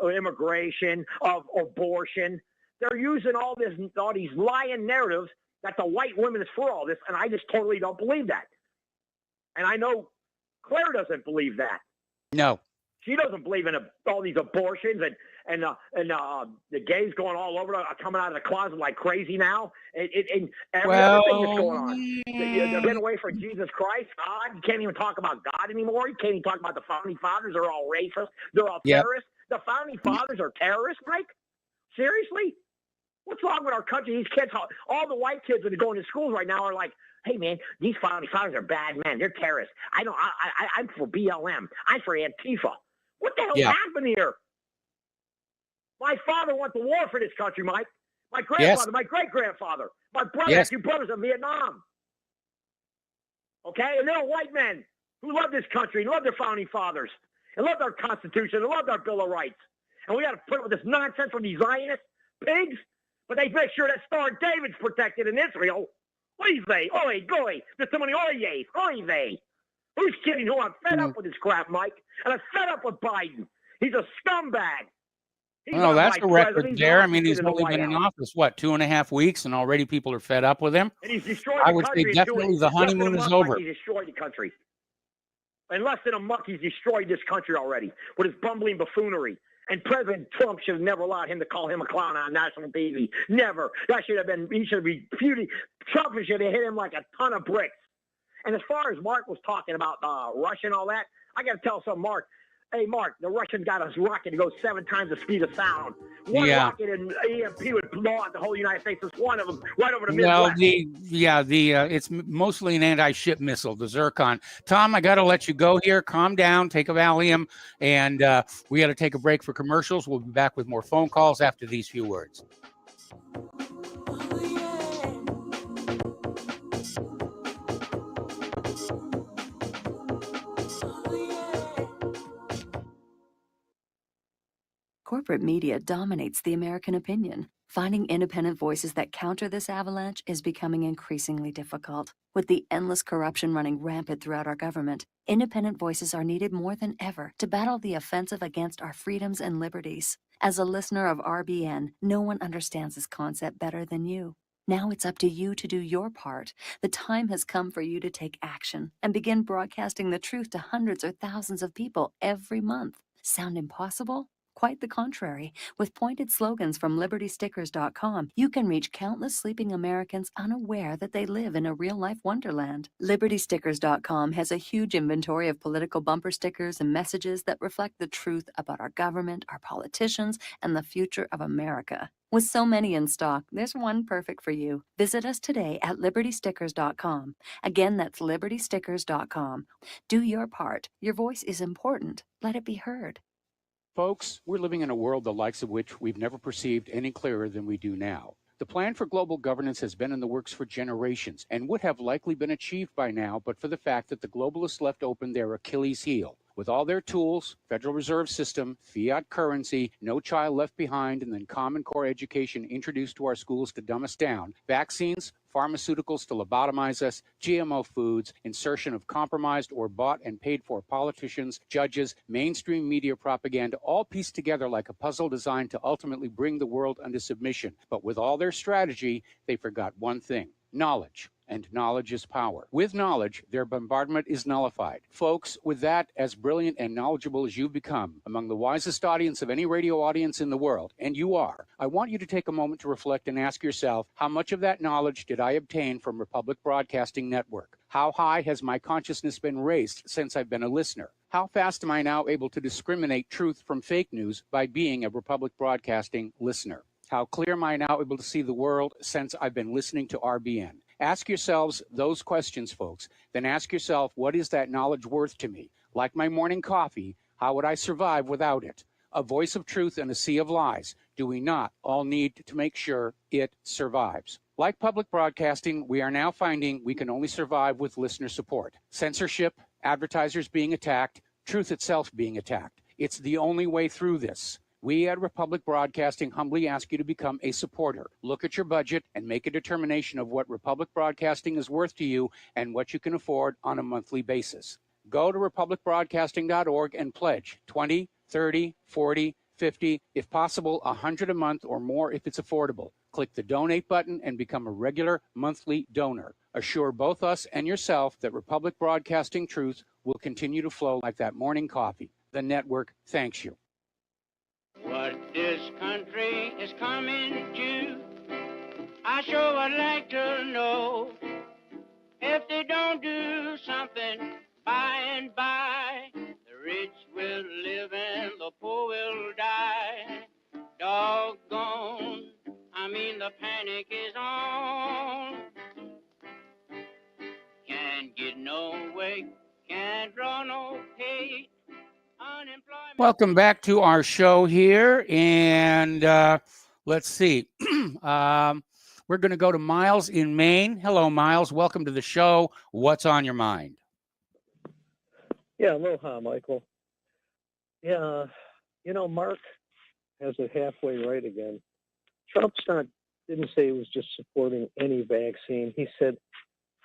immigration, of abortion. They're using all these lying narratives that the white women is for all this, and I just totally don't believe that. And I know Claire doesn't believe that. No. She doesn't believe in all these abortions and the gays going all over, coming out of the closet like crazy now. And everything that's going on. They've been away from Jesus Christ, God. You can't even talk about God anymore. You can't even talk about the founding fathers. They're all racist. They're all terrorists. The founding fathers are terrorists, Mike? Seriously? What's wrong with our country? These kids, all the white kids that are going to schools right now are like, hey, man, these founding fathers are bad men. They're terrorists. I'm for BLM. I'm for Antifa. What the hell happened here? My father went to war for this country, Mike. My grandfather, my great-grandfather, my brother, two brothers in Vietnam. Okay? And they're white men who love this country and love their founding fathers and love our Constitution and love our Bill of Rights. And we got to put up with this nonsense from these Zionist pigs, but they make sure that Star of David's protected in Israel. Oy vey, oy, goy, there's so many oyes, oy vey. Who's kidding who? I'm fed up with this crap, Mike. And I'm fed up with Biden. He's a scumbag. Well, that's a record there. I mean, he's only been in office, 2.5 weeks, and already people are fed up with him. And he's destroyed I the would country. say definitely the honeymoon is over. He destroyed the country. In less than a month, he's destroyed this country already with his bumbling buffoonery. And President Trump should have never allowed him to call him a clown on national TV. Never. That should have been, he should have refuted. Trump should have hit him like a ton of bricks. And as far as Mark was talking about Russia and all that, I got to tell some Mark. Hey, Mark, the Russians got a rocket that goes 7 times the speed of sound. One rocket in EMP would blow out the whole United States. It's one of them right over the Midwest. Well, it's mostly an anti-ship missile, the Zircon. Tom, I got to let you go here. Calm down, take a Valium, and we got to take a break for commercials. We'll be back with more phone calls after these few words. Corporate media dominates the American opinion. Finding independent voices that counter this avalanche is becoming increasingly difficult. With the endless corruption running rampant throughout our government, independent voices are needed more than ever to battle the offensive against our freedoms and liberties. As a listener of RBN, no one understands this concept better than you. Now it's up to you to do your part. The time has come for you to take action and begin broadcasting the truth to hundreds or thousands of people every month. Sound impossible? Quite the contrary. With pointed slogans from LibertyStickers.com, you can reach countless sleeping Americans unaware that they live in a real-life wonderland. LibertyStickers.com has a huge inventory of political bumper stickers and messages that reflect the truth about our government, our politicians, and the future of America. With so many in stock, there's one perfect for you. Visit us today at LibertyStickers.com. Again, that's LibertyStickers.com. Do your part. Your voice is important. Let it be heard. Folks, we're living in a world the likes of which we've never perceived any clearer than we do now. The plan for global governance has been in the works for generations and would have likely been achieved by now, but for the fact that the globalists left open their Achilles heel. With all their tools, Federal Reserve System, fiat currency, no child left behind, and then Common Core education introduced to our schools to dumb us down, vaccines, pharmaceuticals to lobotomize us, GMO foods, insertion of compromised or bought and paid for politicians, judges, mainstream media propaganda, all pieced together like a puzzle designed to ultimately bring the world under submission. But with all their strategy, they forgot one thing: knowledge. And knowledge is power. With knowledge, their bombardment is nullified. Folks, with that, as brilliant and knowledgeable as you've become, among the wisest audience of any radio audience in the world, and you are, I want you to take a moment to reflect and ask yourself, how much of that knowledge did I obtain from Republic Broadcasting Network? How high has my consciousness been raised since I've been a listener? How fast am I now able to discriminate truth from fake news by being a Republic Broadcasting listener? How clear am I now able to see the world since I've been listening to RBN? Ask yourselves those questions, folks. Then ask yourself, what is that knowledge worth to me? Like my morning coffee, how would I survive without it? A voice of truth in a sea of lies. Do we not all need to make sure it survives? Like public broadcasting, we are now finding we can only survive with listener support. Censorship, advertisers being attacked, truth itself being attacked. It's the only way through this. We at Republic Broadcasting humbly ask you to become a supporter. Look at your budget and make a determination of what Republic Broadcasting is worth to you and what you can afford on a monthly basis. Go to republicbroadcasting.org and pledge 20, 30, 40, 50, if possible, 100 a month or more if it's affordable. Click the donate button and become a regular monthly donor. Assure both us and yourself that Republic Broadcasting truth will continue to flow like that morning coffee. The network thanks you. What this country is coming to, I sure would like to know. If they don't do something by and by, the rich will live and the poor will die. Doggone, I mean the panic is on. Can't get no way, can't draw no pay. Welcome back to our show here, and let's see. We're going to go to Miles in Maine. Hello, Miles. Welcome to the show. What's on your mind? Yeah, aloha, Michael. Yeah, Mark has it halfway right again. Trump's didn't say he was just supporting any vaccine. He said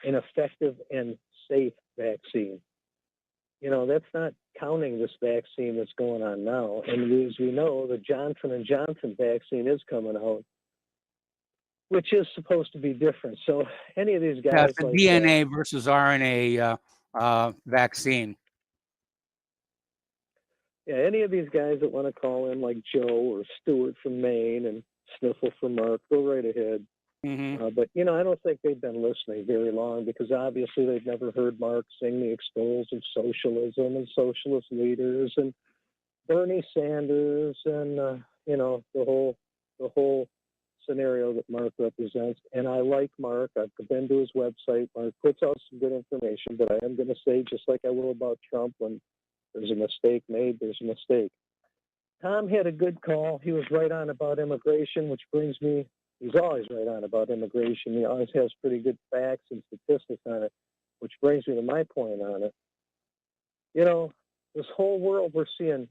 an effective and safe vaccine. That's not counting this vaccine that's going on now. And as we know, the Johnson & Johnson vaccine is coming out, which is supposed to be different. So any of these guys... That's the DNA versus RNA vaccine. Yeah, any of these guys that want to call in like Joe or Stuart from Maine and Sniffle from Mark, go right ahead. Mm-hmm. But, I don't think they've been listening very long because obviously they've never heard Mark sing the extols of socialism and socialist leaders and Bernie Sanders and, the whole scenario that Mark represents. And I like Mark. I've been to his website. Mark puts out some good information, but I am going to say, just like I will about Trump, when there's a mistake made, there's a mistake. Tom had a good call. He was right on about immigration, which brings me, he's always right on about immigration. He always has pretty good facts and statistics on it, which brings me to my point on it. This whole world we're seeing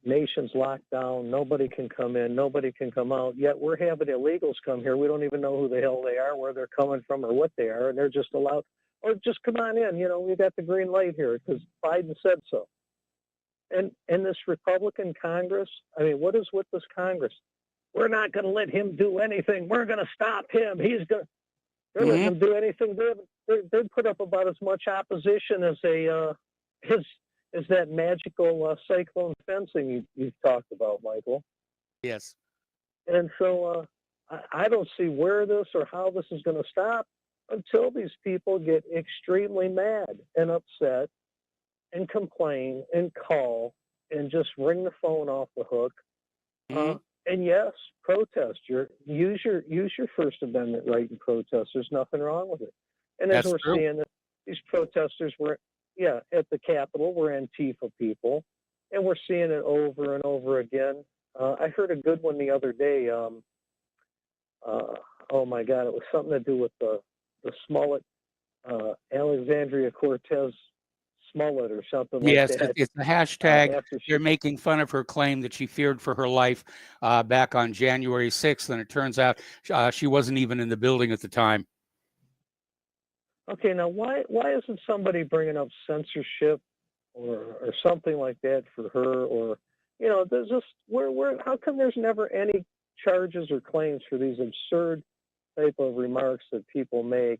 nations locked down. Nobody can come in. Nobody can come out. Yet we're having illegals come here. We don't even know who the hell they are, where they're coming from, or what they are, and they're just allowed. Or just come on in. We got the green light here because Biden said so. And this Republican Congress, what is with this Congress? We're not going to let him do anything. We're going to stop him. They're letting him do anything. They put up about as much opposition as as that magical cyclone fencing you've talked about, Michael. Yes. And so I don't see where this or how this is going to stop until these people get extremely mad and upset and complain and call and just ring the phone off the hook. And yes, protest. Use your First Amendment right and protest. There's nothing wrong with it. And as we're seeing, these protesters were, at the Capitol, were Antifa people, and we're seeing it over and over again. I heard a good one the other day. Oh my God, it was something to do with the Smollett, Alexandria Cortez Smollett or something like that. Yes, it's the hashtag. They're making fun of her claim that she feared for her life back on January 6th, and it turns out she wasn't even in the building at the time. Okay, now why isn't somebody bringing up censorship or something like that for her? Or there's just how come there's never any charges or claims for these absurd type of remarks that people make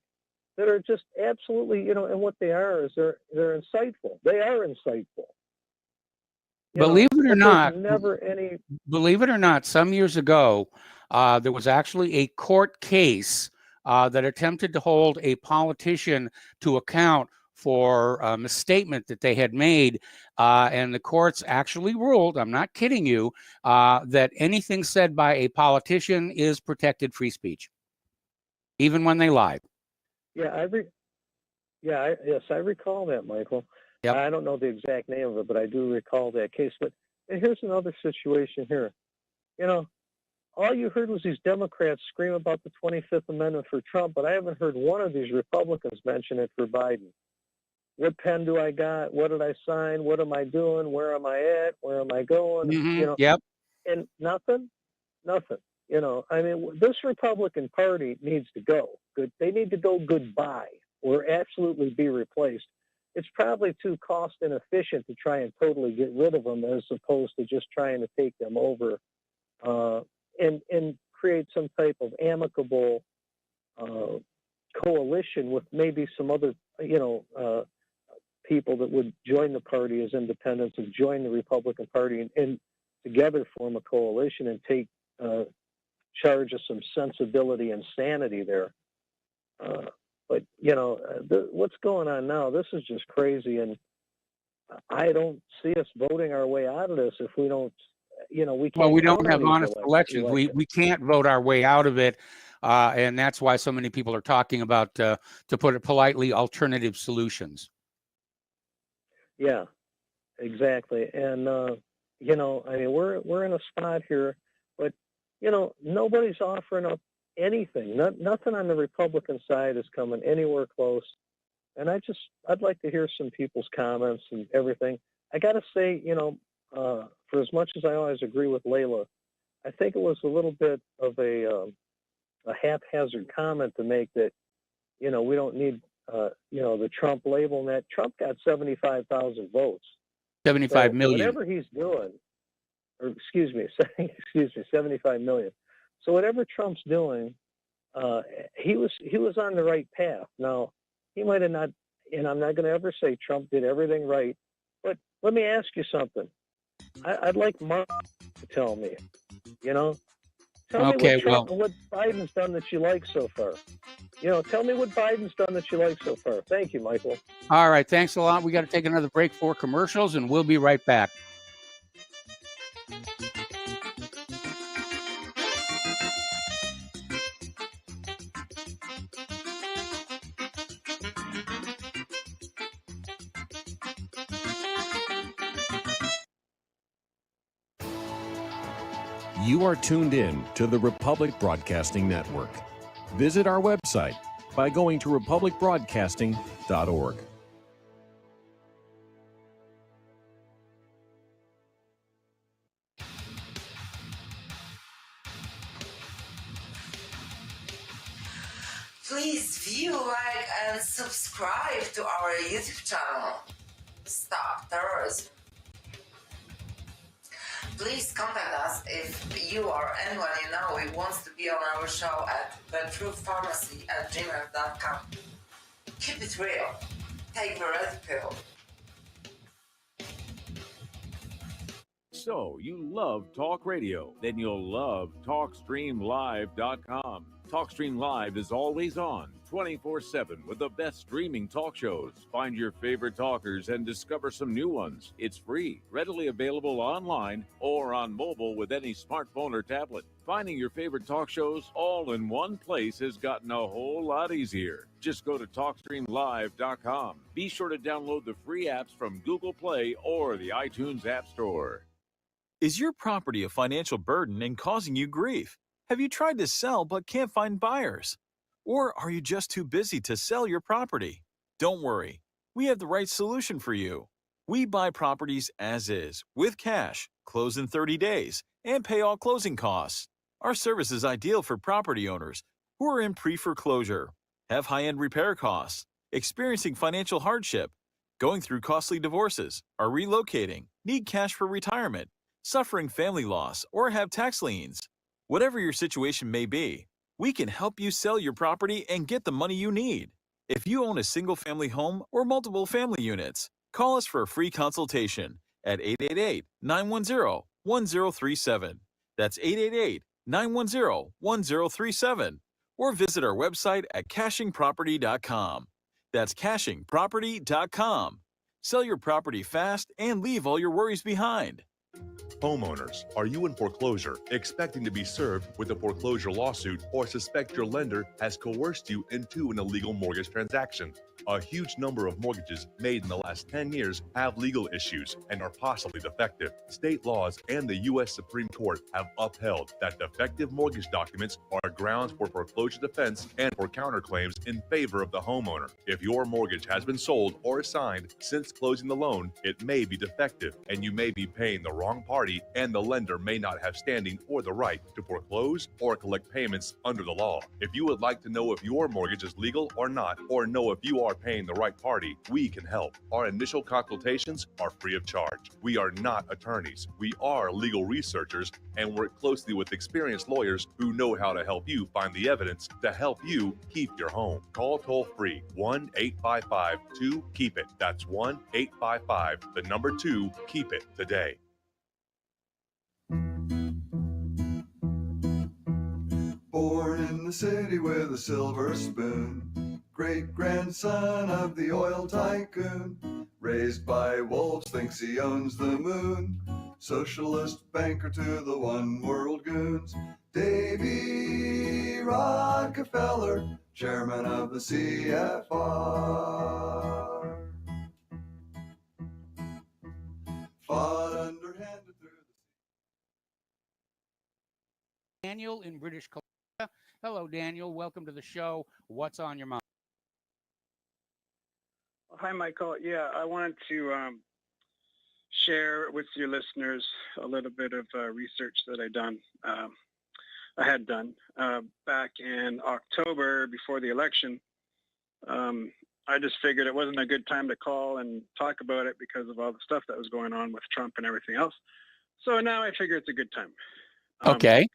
that are just absolutely, and what they are is they're insightful. They are insightful. Believe it or not, never any. Believe it or not, some years ago, there was actually a court case that attempted to hold a politician to account for a misstatement that they had made. And the courts actually ruled, I'm not kidding you, that anything said by a politician is protected free speech, even when they lied. Yeah, I recall that, Michael. Yep. I don't know the exact name of it, but I do recall that case. But here's another situation here. All you heard was these Democrats scream about the 25th Amendment for Trump, but I haven't heard one of these Republicans mention it for Biden. What pen do I got? What did I sign? What am I doing? Where am I at? Where am I going? Yep. And nothing. This Republican Party needs to go. They need to go goodbye or absolutely be replaced. It's probably too cost inefficient to try and totally get rid of them as opposed to just trying to take them over and create some type of amicable coalition with maybe some other, people that would join the party as independents and join the Republican Party and together form a coalition and take charge of some sensibility and sanity there. But what's going on now, this is just crazy. And I don't see us voting our way out of this if we don't, we can't. Well, we don't have honest elections. We can't vote our way out of it. And that's why so many people are talking about, to put it politely, alternative solutions. Yeah, exactly. And, we're in a spot here, but, nobody's offering up anything. Nothing on the Republican side is coming anywhere close. And I'd like to hear some people's comments and everything. I got to say, for as much as I always agree with Layla, I think it was a little bit of a haphazard comment to make that, we don't need, the Trump label. And that Trump got 75,000 votes. 75 million. Whatever he's doing, or excuse me, 75 million. So whatever Trump's doing, he was on the right path. Now, he might have not, and I'm not going to ever say Trump did everything right, but let me ask you something. I'd like Mark to tell me, Tell me Okay, what Biden's done that you like so far. Tell me what Biden's done that you like so far. Thank you, Michael. All right, thanks a lot. We got to take another break for commercials, and we'll be right back. You are tuned in to the Republic Broadcasting Network. Visit our website by going to republicbroadcasting.org. Please view, like, and subscribe to our YouTube channel. Stop Terrorism. Please contact us if you or anyone you know who wants to be on our show at thetruthpharmacy@gmail.com. Keep it real. Take the red pill. So, you love talk radio? Then you'll love TalkStreamLive.com. TalkStream Live is always on, 24/7, with the best streaming talk shows. Find your favorite talkers and discover some new ones. It's free, readily available online or on mobile with any smartphone or tablet. Finding your favorite talk shows all in one place has gotten a whole lot easier. Just go to TalkStreamLive.com. Be sure to download the free apps from Google Play or the iTunes App Store. Is your property a financial burden and causing you grief? Have you tried to sell but can't find buyers? Or are you just too busy to sell your property? Don't worry, we have the right solution for you. We buy properties as is, with cash, close in 30 days, and pay all closing costs. Our service is ideal for property owners who are in pre-foreclosure, have high-end repair costs, experiencing financial hardship, going through costly divorces, are relocating, need cash for retirement, suffering family loss, or have tax liens. Whatever your situation may be, we can help you sell your property and get the money you need. If you own a single-family home or multiple family units, call us for a free consultation at 888-910-1037. That's 888-910-1037. Or visit our website at cashingproperty.com. That's cashingproperty.com. Sell your property fast and leave all your worries behind. Homeowners, are you in foreclosure, expecting to be served with a foreclosure lawsuit, or suspect your lender has coerced you into an illegal mortgage transaction? A huge number of mortgages made in the last 10 years have legal issues and are possibly defective. State laws and the U.S. Supreme Court have upheld that defective mortgage documents are grounds for foreclosure defense and for counterclaims in favor of the homeowner. If your mortgage has been sold or assigned since closing the loan, it may be defective and you may be paying the wrong party, and the lender may not have standing or the right to foreclose or collect payments under the law. If you would like to know if your mortgage is legal or not, or know if you are paying the right party, we can help. Our initial consultations are free of charge. We are not attorneys. We are legal researchers and work closely with experienced lawyers who know how to help you find the evidence to help you keep your home. Call toll-free 1-855-2-KEEP-IT. That's 1-855-2-KEEP-IT today. Born in the city with a silver spoon, great-grandson of the oil tycoon, raised by wolves, thinks he owns the moon, socialist banker to the one-world goons, Davy Rockefeller, chairman of the CFR. Fought underhanded through Daniel in British Columbia. Hello, Daniel. Welcome to the show. What's on your mind? Hi, Michael. Yeah, I wanted to share with your listeners a little bit of research that I had done back in October before the election. I just figured it wasn't a good time to call and talk about it because of all the stuff that was going on with Trump and everything else. So now I figure it's a good time. Okay.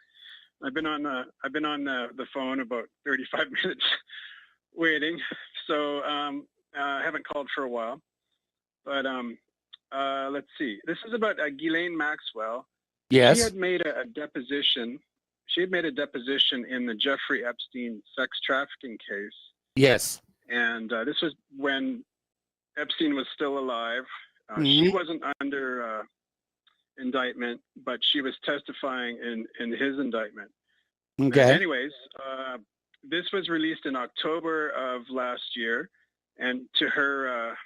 I've been on the phone about 35 minutes waiting, so I haven't called for a while. But let's see. This is about Ghislaine Maxwell. Yes. She had made a deposition. she had made a deposition in the Jeffrey Epstein sex trafficking case. Yes. And this was when Epstein was still alive. She Mhm. wasn't under indictment, but she was testifying in his indictment. Okay. Anyways, this was released in October of last year, and to her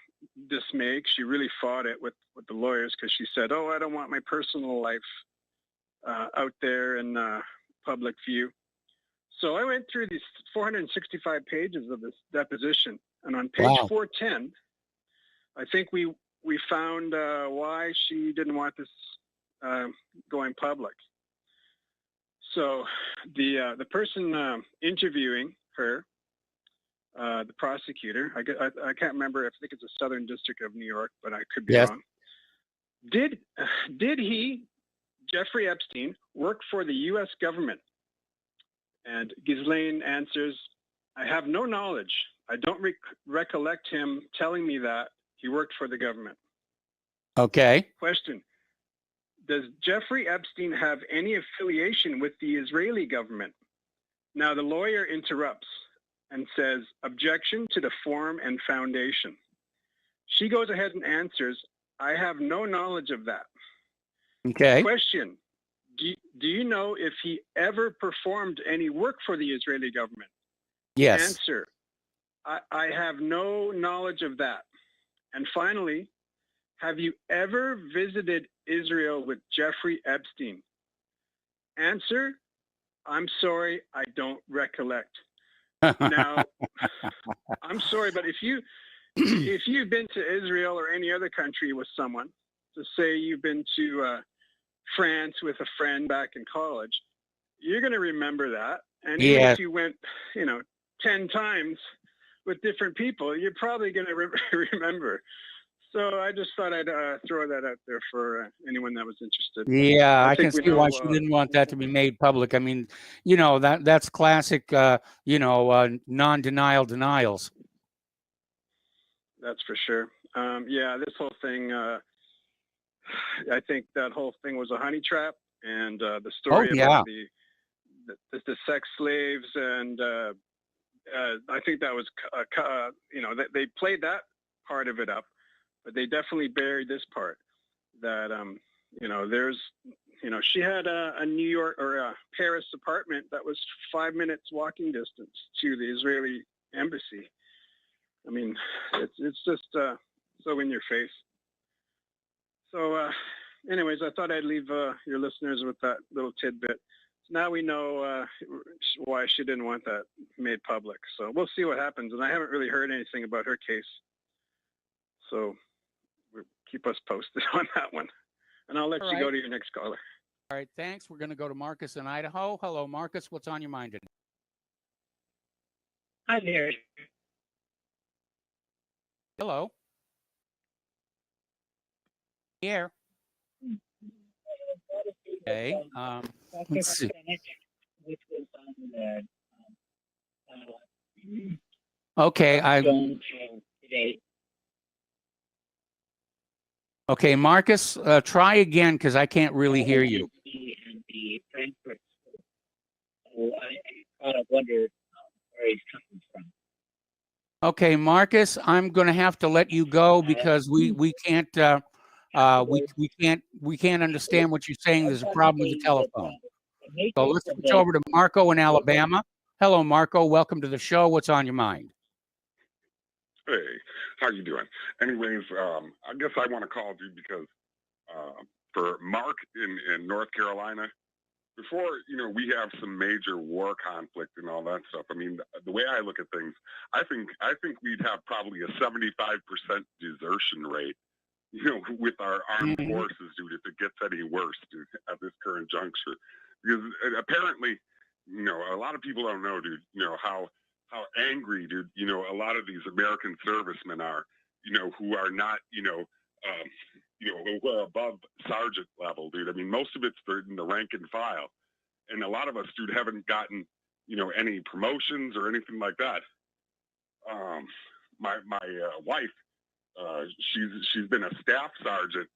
dismay, she really fought it with the lawyers because she said, "Oh, I don't want my personal life out there in public view." So I went through these 465 pages of this deposition, and on page Wow. 410, I think we found why she didn't want this going public. So the person interviewing her, the prosecutor, I can't remember. I think it's the Southern District of New York, but I could be Yes. wrong. Did he, Jeffrey Epstein, work for the U.S. government? And Ghislaine answers, "I have no knowledge. I don't recollect him telling me that he worked for the government." Okay. Question: does Jeffrey Epstein have any affiliation with the Israeli government? Now the lawyer interrupts and says, "Objection to the form and foundation." She goes ahead and answers, "I have no knowledge of that." Okay. Question: do you know if he ever performed any work for the Israeli government? Yes. Answer: I have no knowledge of that. And finally, have you ever visited Israel with Jeffrey Epstein? Answer: I'm sorry, I don't recollect. Now, I'm sorry, but if you've been to Israel or any other country with someone, to say you've been to France with a friend back in college, you're going to remember that. And even Yes. if you went, 10 times with different people, you're probably going to remember. So I just thought I'd throw that out there for anyone that was interested. Yeah, I can think we see why know, she didn't want that to be made public. I mean, that's classic, non-denial denials. That's for sure. Yeah, this whole thing, I think that whole thing was a honey trap, and the story about the sex slaves, and I think that was, they played that part of it up, but they definitely buried this part that, there's, she had a New York or a Paris apartment that was 5 minutes walking distance to the Israeli embassy. I mean, it's just so in your face. So, anyways, I thought I'd leave your listeners with that little tidbit. Now we know why she didn't want that made public. So we'll see what happens. And I haven't really heard anything about her case. So keep us posted on that one. And I'll let you go to your next caller. All right, thanks. We're going to go to Marcus in Idaho. Hello, Marcus. What's on your mind today? Hi there. Hello. Here. Okay. Let's see. Okay, Okay, Marcus, try again because I can't really hear you. I wonder where he's coming from. Okay, Marcus, I'm going to have to let you go because we can't we can't understand what you're saying. There's a problem with the telephone. So let's switch over to Marco in Alabama. Hello, Marco. Welcome to the show. What's on your mind? Hey, how you doing? Anyways, I guess I want to call you because for Mark in North Carolina, before, we have some major war conflict and all that stuff. I mean, the way I look at things, I think we'd have probably a 75% desertion rate, with our armed forces, dude, if it gets any worse, dude, at this current juncture. Because apparently, a lot of people don't know, dude, how angry, dude, a lot of these American servicemen are, who are not, who are above sergeant level, dude. I mean, most of it's in the rank and file. And a lot of us, dude, haven't gotten, any promotions or anything like that. My wife, she's been a staff sergeant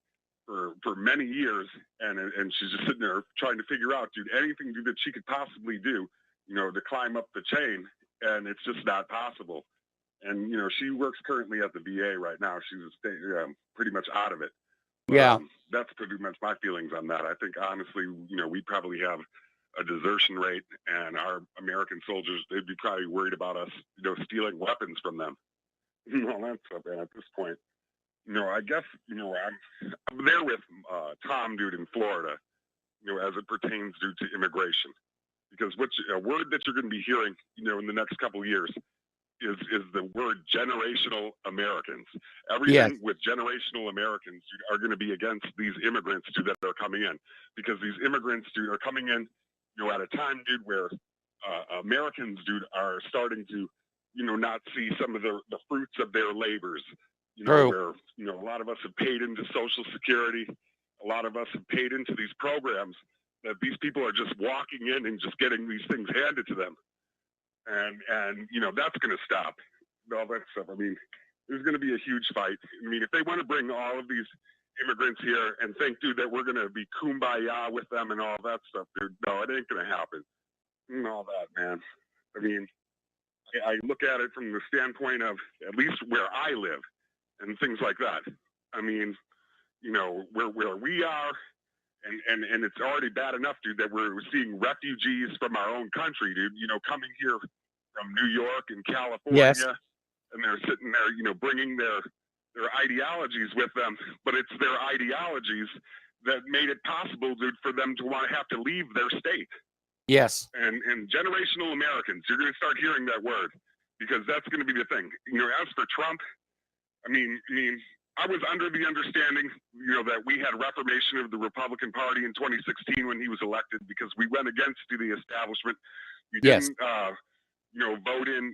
for many years, and she's just sitting there trying to figure out, dude, anything that she could possibly do, to climb up the chain, and it's just not possible. And she works currently at the VA right now. She's pretty much out of it. But, Yeah. That's pretty much my feelings on that. I think honestly, we probably have a desertion rate, and our American soldiers, they'd be probably worried about us, stealing weapons from them. All that stuff. And at this point, I guess, I'm there with Tom, dude, in Florida, as it pertains, dude, to immigration. Because a word that you're going to be hearing, in the next couple of years is the word generational Americans. Everything with generational Americans, dude, are going to be against these immigrants, dude, that are coming in. Because these immigrants, dude, are coming in, at a time, dude, where Americans, dude, are starting to, not see some of the fruits of their labors. Where, a lot of us have paid into Social Security. A lot of us have paid into these programs that these people are just walking in and just getting these things handed to them. And that's going to stop. All that stuff. I mean, there's going to be a huge fight. I mean, if they want to bring all of these immigrants here and think, dude, that we're going to be kumbaya with them and all that stuff, dude, no, it ain't going to happen. And all that, man. I mean, I look at it from the standpoint of at least where I live and things like that. I mean, where we are, and it's already bad enough, dude, that we're seeing refugees from our own country, dude, coming here from New York and California, and they're sitting there, bringing their ideologies with them, but it's their ideologies that made it possible, dude, for them to have to leave their state. Yes. And generational Americans, you're going to start hearing that word, because that's going to be the thing. As for Trump, I mean, I was under the understanding, that we had reformation of the Republican Party in 2016 when he was elected, because we went against the establishment. We didn't, vote in,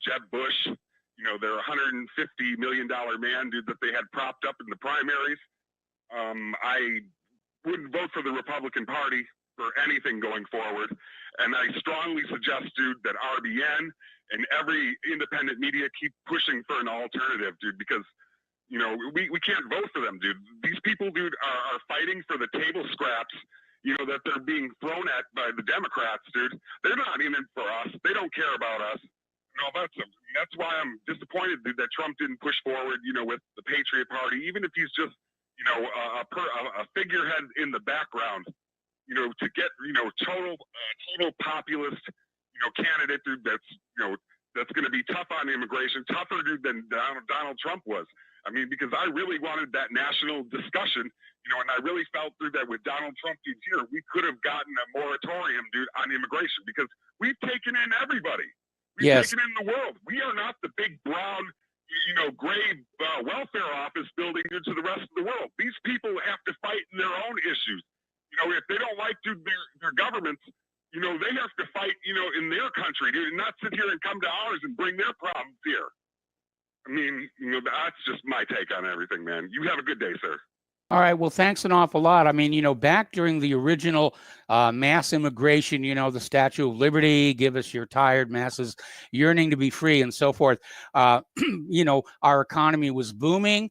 Jeb Bush, their $150 million man, dude, that they had propped up in the primaries. I wouldn't vote for the Republican Party for anything going forward. And I strongly suggest, dude, that RBN and every independent media keep pushing for an alternative, dude, because, we can't vote for them, dude. These people, dude, are fighting for the table scraps, that they're being thrown at by the Democrats, dude. They're not in it for us. They don't care about us. That's why I'm disappointed, dude, that Trump didn't push forward, with the Patriot Party, even if he's just, a figurehead in the background, to get, total populist, candidate, dude, that's going to be tough on immigration, tougher, dude, than Donald Trump was. I mean, because I really wanted that national discussion, and I really felt through that with Donald Trump, dude, here, we could have gotten a moratorium, dude, on immigration, because we've taken in everybody. We've taken in the world. We are not the big brown, gray welfare office building into the rest of the world. These people have to fight in their own issues. If they don't like, dude, their governments, they have to fight, in their country, dude, and not sit here and come to ours and bring their problems here. I mean, that's just my take on everything, man. You have a good day, sir. All right. Well, thanks an awful lot. I mean, back during the original mass immigration, the Statue of Liberty, give us your tired masses yearning to be free and so forth. Our economy was booming.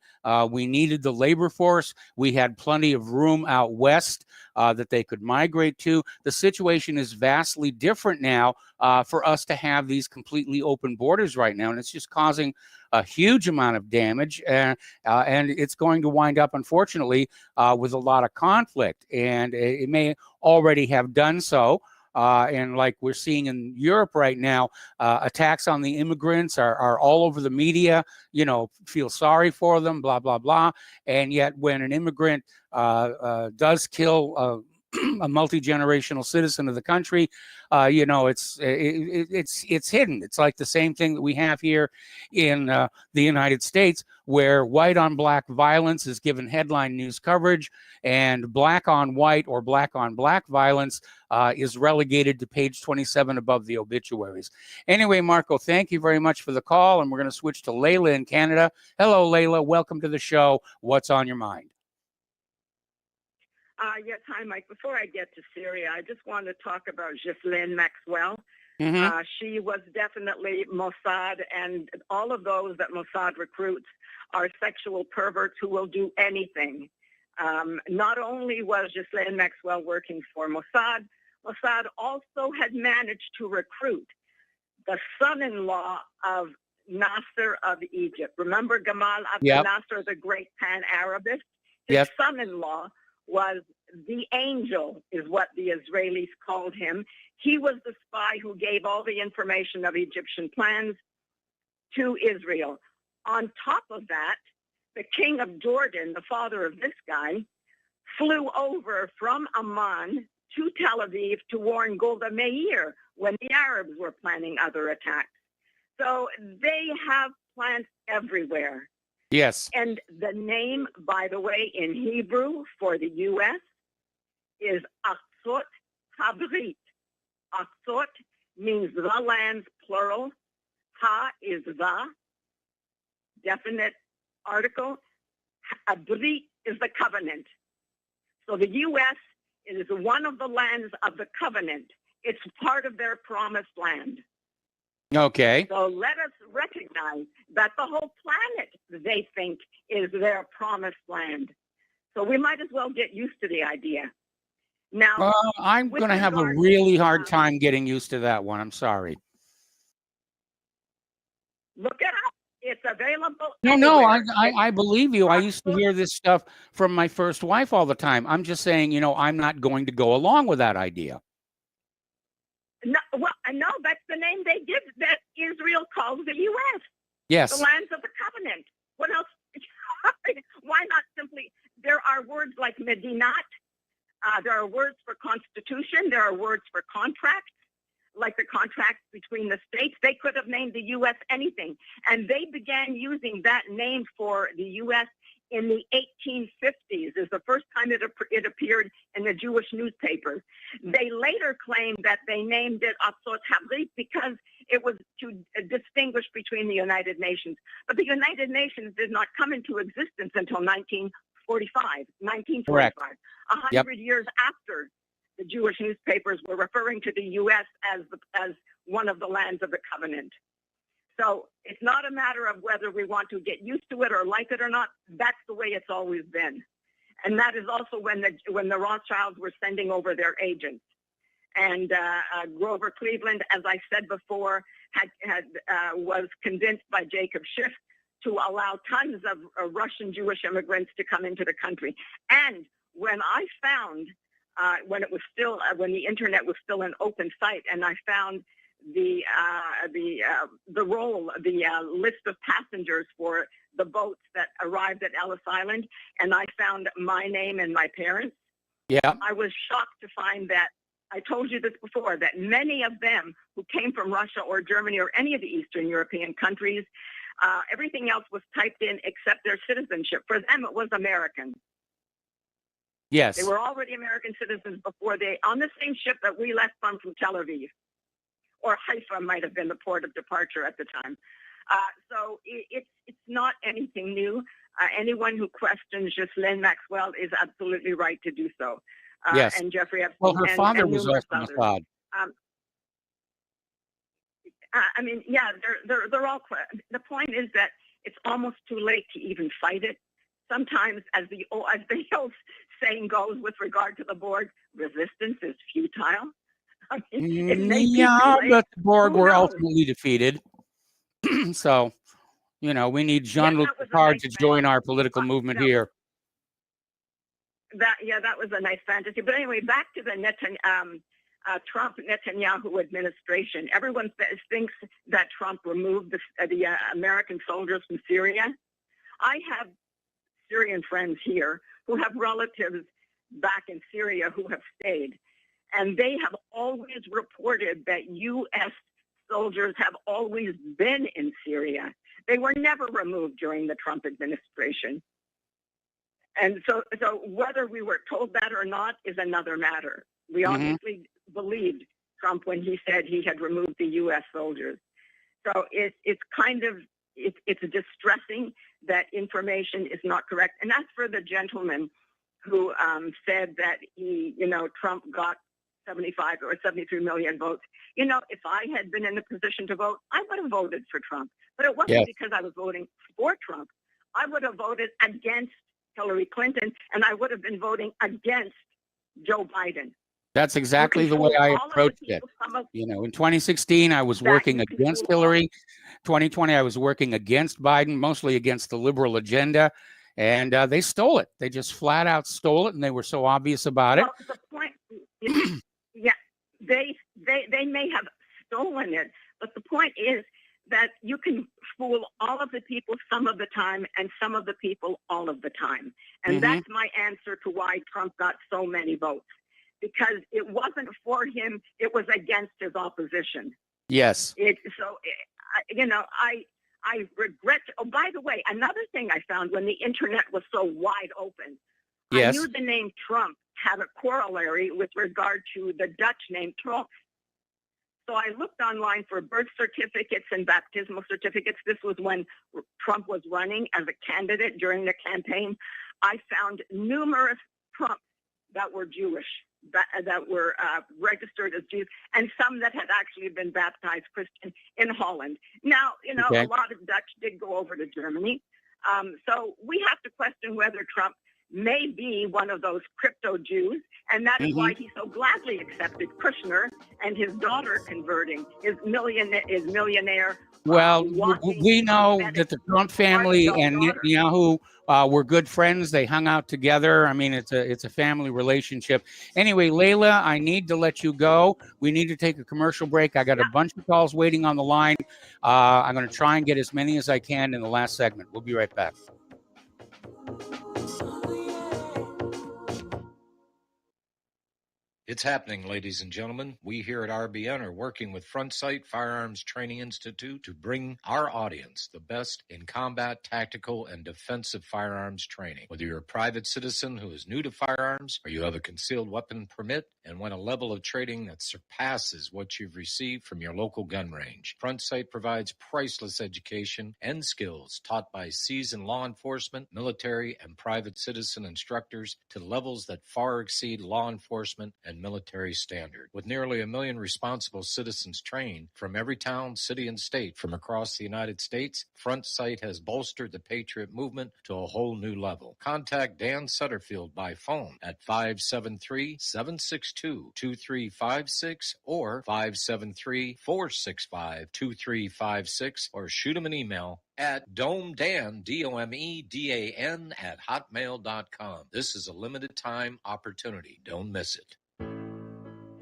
We needed the labor force. We had plenty of room out west that they could migrate to. The situation is vastly different now for us to have these completely open borders right now. And it's just causing a huge amount of damage, and it's going to wind up, unfortunately, with a lot of conflict. And it may already have done so. And like we're seeing in Europe right now, attacks on the immigrants are all over the media, feel sorry for them, blah, blah, blah. And yet when an immigrant does kill a multi-generational citizen of the country, it's hidden. It's like the same thing that we have here in the United States, where white on black violence is given headline news coverage, and black on white or black on black violence is relegated to page 27 above the obituaries. Anyway, Marco, thank you very much for the call, and we're going to switch to Layla in Canada. Hello, Layla. Welcome to the show. What's on your mind? Yes, hi, Mike. Before I get to Syria, I just want to talk about Ghislaine Maxwell. Mm-hmm. She was definitely Mossad, and all of those that Mossad recruits are sexual perverts who will do anything. Not only was Ghislaine Maxwell working for Mossad, Mossad also had managed to recruit the son-in-law of Nasser of Egypt. Remember Gamal Abdel Nasser, the great pan-Arabist? His son-in-law was the angel, is what the Israelis called him. He was the spy who gave all the information of Egyptian plans to Israel. On top of that, the king of Jordan, the father of this guy, flew over from Amman to Tel Aviv to warn Golda Meir when the Arabs were planning other attacks. So they have plans everywhere. Yes. And the name, by the way, in Hebrew for the U.S. is Atzot Habrit. Atzot means the lands, plural. Ha is the, definite article. Habrit is the covenant. So the U.S. is one of the lands of the covenant. It's part of their promised land. Okay. So let us recognize that the whole planet, they think, is their promised land. So we might as well get used to the idea. Now, I'm going to have a really hard time getting used to that one. I'm sorry. Look it up. It's available. No, everywhere. I believe you. I used to hear this stuff from my first wife all the time. I'm just saying, I'm not going to go along with that idea. No, well, no, that's the name they give that Israel calls the U.S. Yes. The lands of the covenant. What else? Why not simply? There are words like Medinat. There are words for constitution. There are words for contracts, like the contracts between the states. They could have named the U.S. anything. And they began using that name for the U.S. in the 1850s. Is the first time it appeared in the Jewish newspapers. They later claimed that they named it Atzot Habrit because it was to distinguish between the United Nations. But the United Nations did not come into existence until 1945. Correct. 100 years after the Jewish newspapers were referring to the U.S. as one of the lands of the covenant. So it's not a matter of whether we want to get used to it or like it or not. That's the way it's always been. And that is also when the Rothschilds were sending over their agents. And Grover Cleveland, as I said before, was convinced by Jacob Schiff to allow tons of Russian Jewish immigrants to come into the country. And when I found, when the internet was still an open site, and I found the list of passengers for the boats that arrived at Ellis Island, and I found my name and my parents. Yeah. I was shocked to find that, I told you this before, that many of them who came from Russia or Germany or any of the Eastern European countries, everything else was typed in except their citizenship. For them, it was American. Yes. They were already American citizens before on the same ship that we left from Tel Aviv. Or Haifa might have been the port of departure at the time. So it's not anything new. Anyone who questions Ghislaine Maxwell is absolutely right to do so. Yes. And Jeffrey Epstein. Well, her father and was numerous also others. Mossad. I mean, yeah, they're all. The point is that it's almost too late to even fight it. Sometimes, as the old saying goes, with regard to the Borg, resistance is futile. I mean, it may be too late. But the Borg Who were knows? ultimately defeated. So, we need Jean-Luc that was a Picard nice to join our political movement here. That was a nice fantasy. But anyway, back to the Trump-Netanyahu administration. Everyone thinks that Trump removed the American soldiers from Syria. I have Syrian friends here who have relatives back in Syria who have stayed. And they have always reported that U.S. soldiers have always been in Syria. They were never removed during the Trump administration. And so whether we were told that or not is another matter. We obviously believed Trump when he said he had removed the U.S. soldiers. So it's distressing that information is not correct. And as for the gentleman who said that Trump got 75 or 73 million votes. If I had been in a position to vote, I would have voted for Trump. But it wasn't because I was voting for Trump. I would have voted against Hillary Clinton, and I would have been voting against Joe Biden. That's exactly the way I approached it. You know, in 2016, I was working against Hillary. 2020, I was working against Biden, mostly against the liberal agenda, and they stole it. They just flat out stole it, and they were so obvious about it. Well, the point, yeah, they may have stolen it, but the point is that you can fool all of the people some of the time and some of the people all of the time. And that's my answer to why Trump got so many votes. Because it wasn't for him, it was against his opposition. Yes. I regret. Oh, by the way, another thing I found when the internet was so wide open, yes. I knew the name Trump had a corollary with regard to the Dutch name Trump. So I looked online for birth certificates and baptismal certificates. This was when Trump was running as a candidate during the campaign. I found numerous Trumps that were Jewish, that were registered as Jews, and some that had actually been baptized Christian in Holland. Now, Okay. a lot of Dutch did go over to Germany. So we have to question whether Trump may be one of those crypto Jews, and that is why he so gladly accepted Kushner and his daughter converting, his millionaire. Well, we know that the Trump family and Netanyahu were good friends. They hung out together. I mean, it's a family relationship. Anyway, Layla, I need to let you go. We need to take a commercial break. I got a bunch of calls waiting on the line. I'm going to try and get as many as I can in the last segment. We'll be right back. It's happening, ladies and gentlemen. We here at RBN are working with Front Sight Firearms Training Institute to bring our audience the best in combat, tactical, and defensive firearms training. Whether you're a private citizen who is new to firearms or you have a concealed weapon permit and want a level of training that surpasses what you've received from your local gun range, Front Sight provides priceless education and skills taught by seasoned law enforcement, military, and private citizen instructors to levels that far exceed law enforcement and military standard. With nearly 1 million responsible citizens trained from every town, city, and state from across the United States, Front Sight has bolstered the Patriot movement to a whole new level. Contact Dan Sutterfield by phone at 573-762-2356 or 573-465-2356 or shoot him an email at domedan, DOMEDAN at hotmail.com. This is a limited time opportunity. Don't miss it.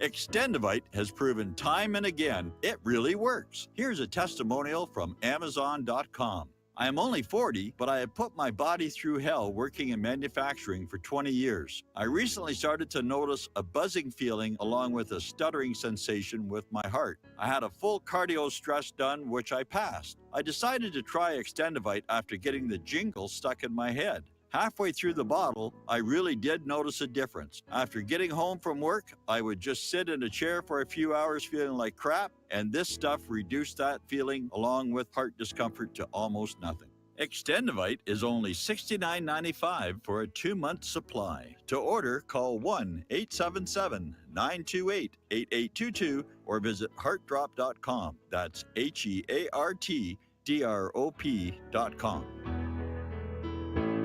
Extendivite has proven time and again it really works. Here's a testimonial from Amazon.com. I am only 40, but I have put my body through hell working in manufacturing for 20 years. I recently started to notice a buzzing feeling along with a stuttering sensation with my heart. I had a full cardio stress done, which I passed. I decided to try Extendivite after getting the jingle stuck in my head. Halfway through the bottle, I really did notice a difference. After getting home from work, I would just sit in a chair for a few hours feeling like crap, and this stuff reduced that feeling along with heart discomfort to almost nothing. Extendivite is only $69.95 for a 2-month supply. To order, call 1-877-928-8822 or visit heartdrop.com. That's HEARTDROP.com.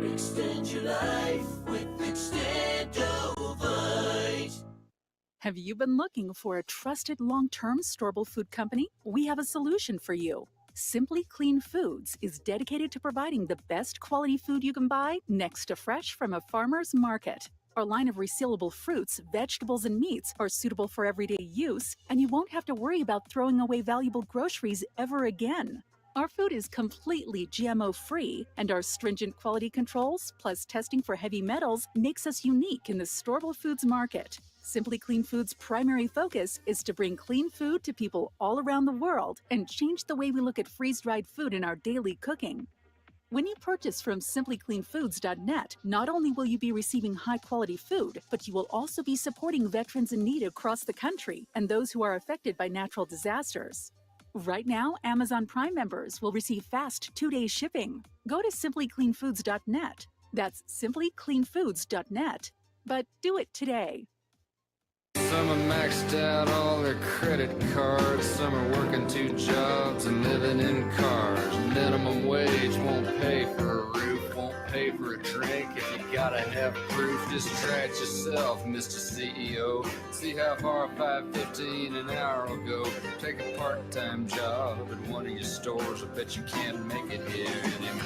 Extend your life with Extendovite. Have you been looking for a trusted long-term storable food company? We have a solution for you. Simply Clean Foods is dedicated to providing the best quality food you can buy next to fresh from a farmer's market. Our line of resealable fruits, vegetables, and meats are suitable for everyday use, and you won't have to worry about throwing away valuable groceries ever again. Our food is completely GMO-free, and our stringent quality controls, plus testing for heavy metals, makes us unique in the storable foods market. Simply Clean Foods' primary focus is to bring clean food to people all around the world and change the way we look at freeze-dried food in our daily cooking. When you purchase from simplycleanfoods.net, not only will you be receiving high-quality food, but you will also be supporting veterans in need across the country and those who are affected by natural disasters. Right now, Amazon Prime members will receive fast 2-day shipping. Go to simplycleanfoods.net. That's simplycleanfoods.net. But do it today. Some are maxed out all their credit cards. Some are working 2 jobs and living in cars. Minimum wage won't pay for a roof, won't pay for a drink. If you gotta have proof. Just track yourself, Mr. CEO. See how far 5.15 an hour will go. Take a part-time job at one of your stores. I bet you can't make it here anymore.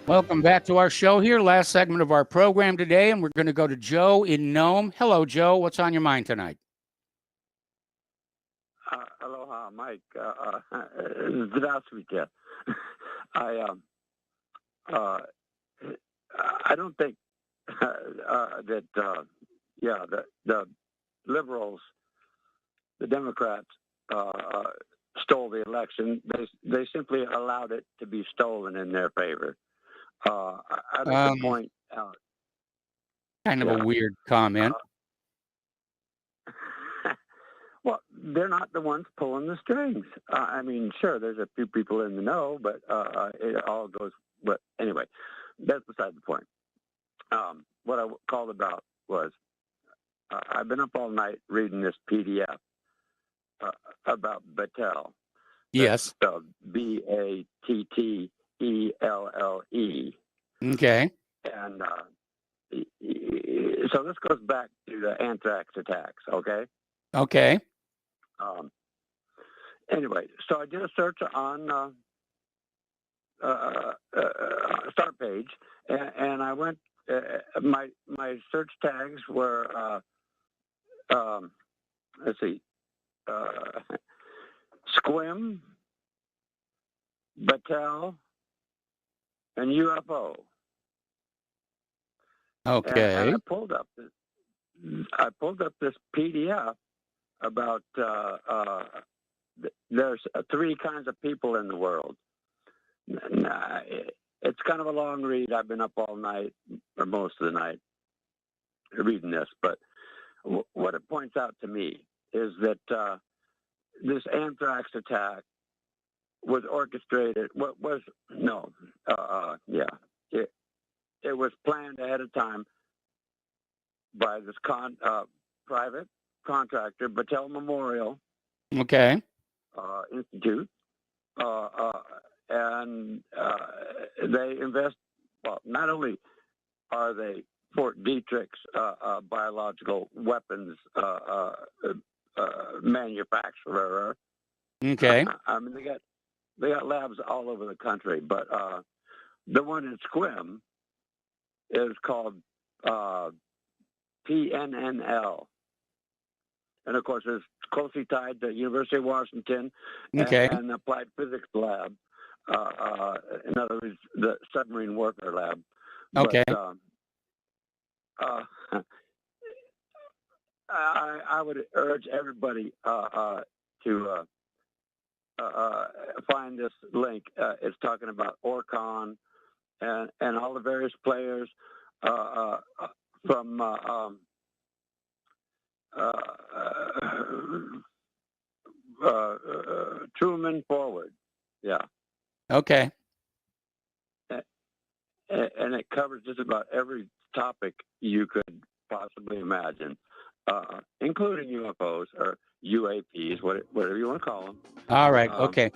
Welcome back to our show here. Last segment of our program today, and we're going to go to Joe in Nome. Hello, Joe. What's on your mind tonight? Aloha, Mike. Здравствуйте. I don't think that the liberals, the Democrats, stole the election. They simply allowed it to be stolen in their favor. I'd like to point out. Kind of a weird comment. Well, they're not the ones pulling the strings. I mean, sure, there's a few people in the know, but it all goes. But anyway, that's beside the point. What I called about was I've been up all night reading this PDF about Battelle. Yes. Battelle. Okay. And so this goes back to the anthrax attacks. Okay. Okay. Anyway, so I did a search on start page, and I went. My search tags were let's see, Squim, Battelle, and UFO. Okay. And I pulled up this PDF about there's three kinds of people in the world. It's kind of a long read. I've been up all night, or most of the night, reading this. But what it points out to me is that this anthrax attack was orchestrated. It was planned ahead of time by this private contractor, Battelle Memorial Institute, and they invest. Well, not only are they Fort Detrick's biological weapons manufacturer. Okay. I mean, they got labs all over the country, but the one in Squim is called PNNL. And of course, it's closely tied to University of Washington and the Applied Physics Lab. In other words, the submarine warfare lab. Okay. But, I would urge everybody to find this link. It's talking about Orcon and all the various players from Truman forward. Yeah. Okay. And it covers just about every topic you could possibly imagine, including UFOs or UAPs, whatever you want to call them. All right. Okay.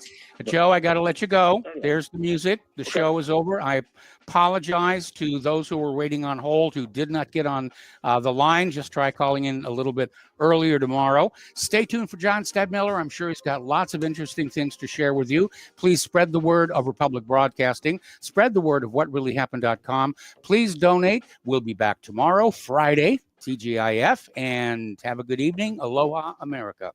Joe, I got to let you go. There's the music. The show is over. I apologize to those who were waiting on hold who did not get on the line. Just try calling in a little bit earlier tomorrow. Stay tuned for John Stadmiller. I'm sure he's got lots of interesting things to share with you. Please spread the word of Republic Broadcasting. Spread the word of whatreallyhappened.com. Please donate. We'll be back tomorrow, Friday, TGIF, and have a good evening. Aloha, America.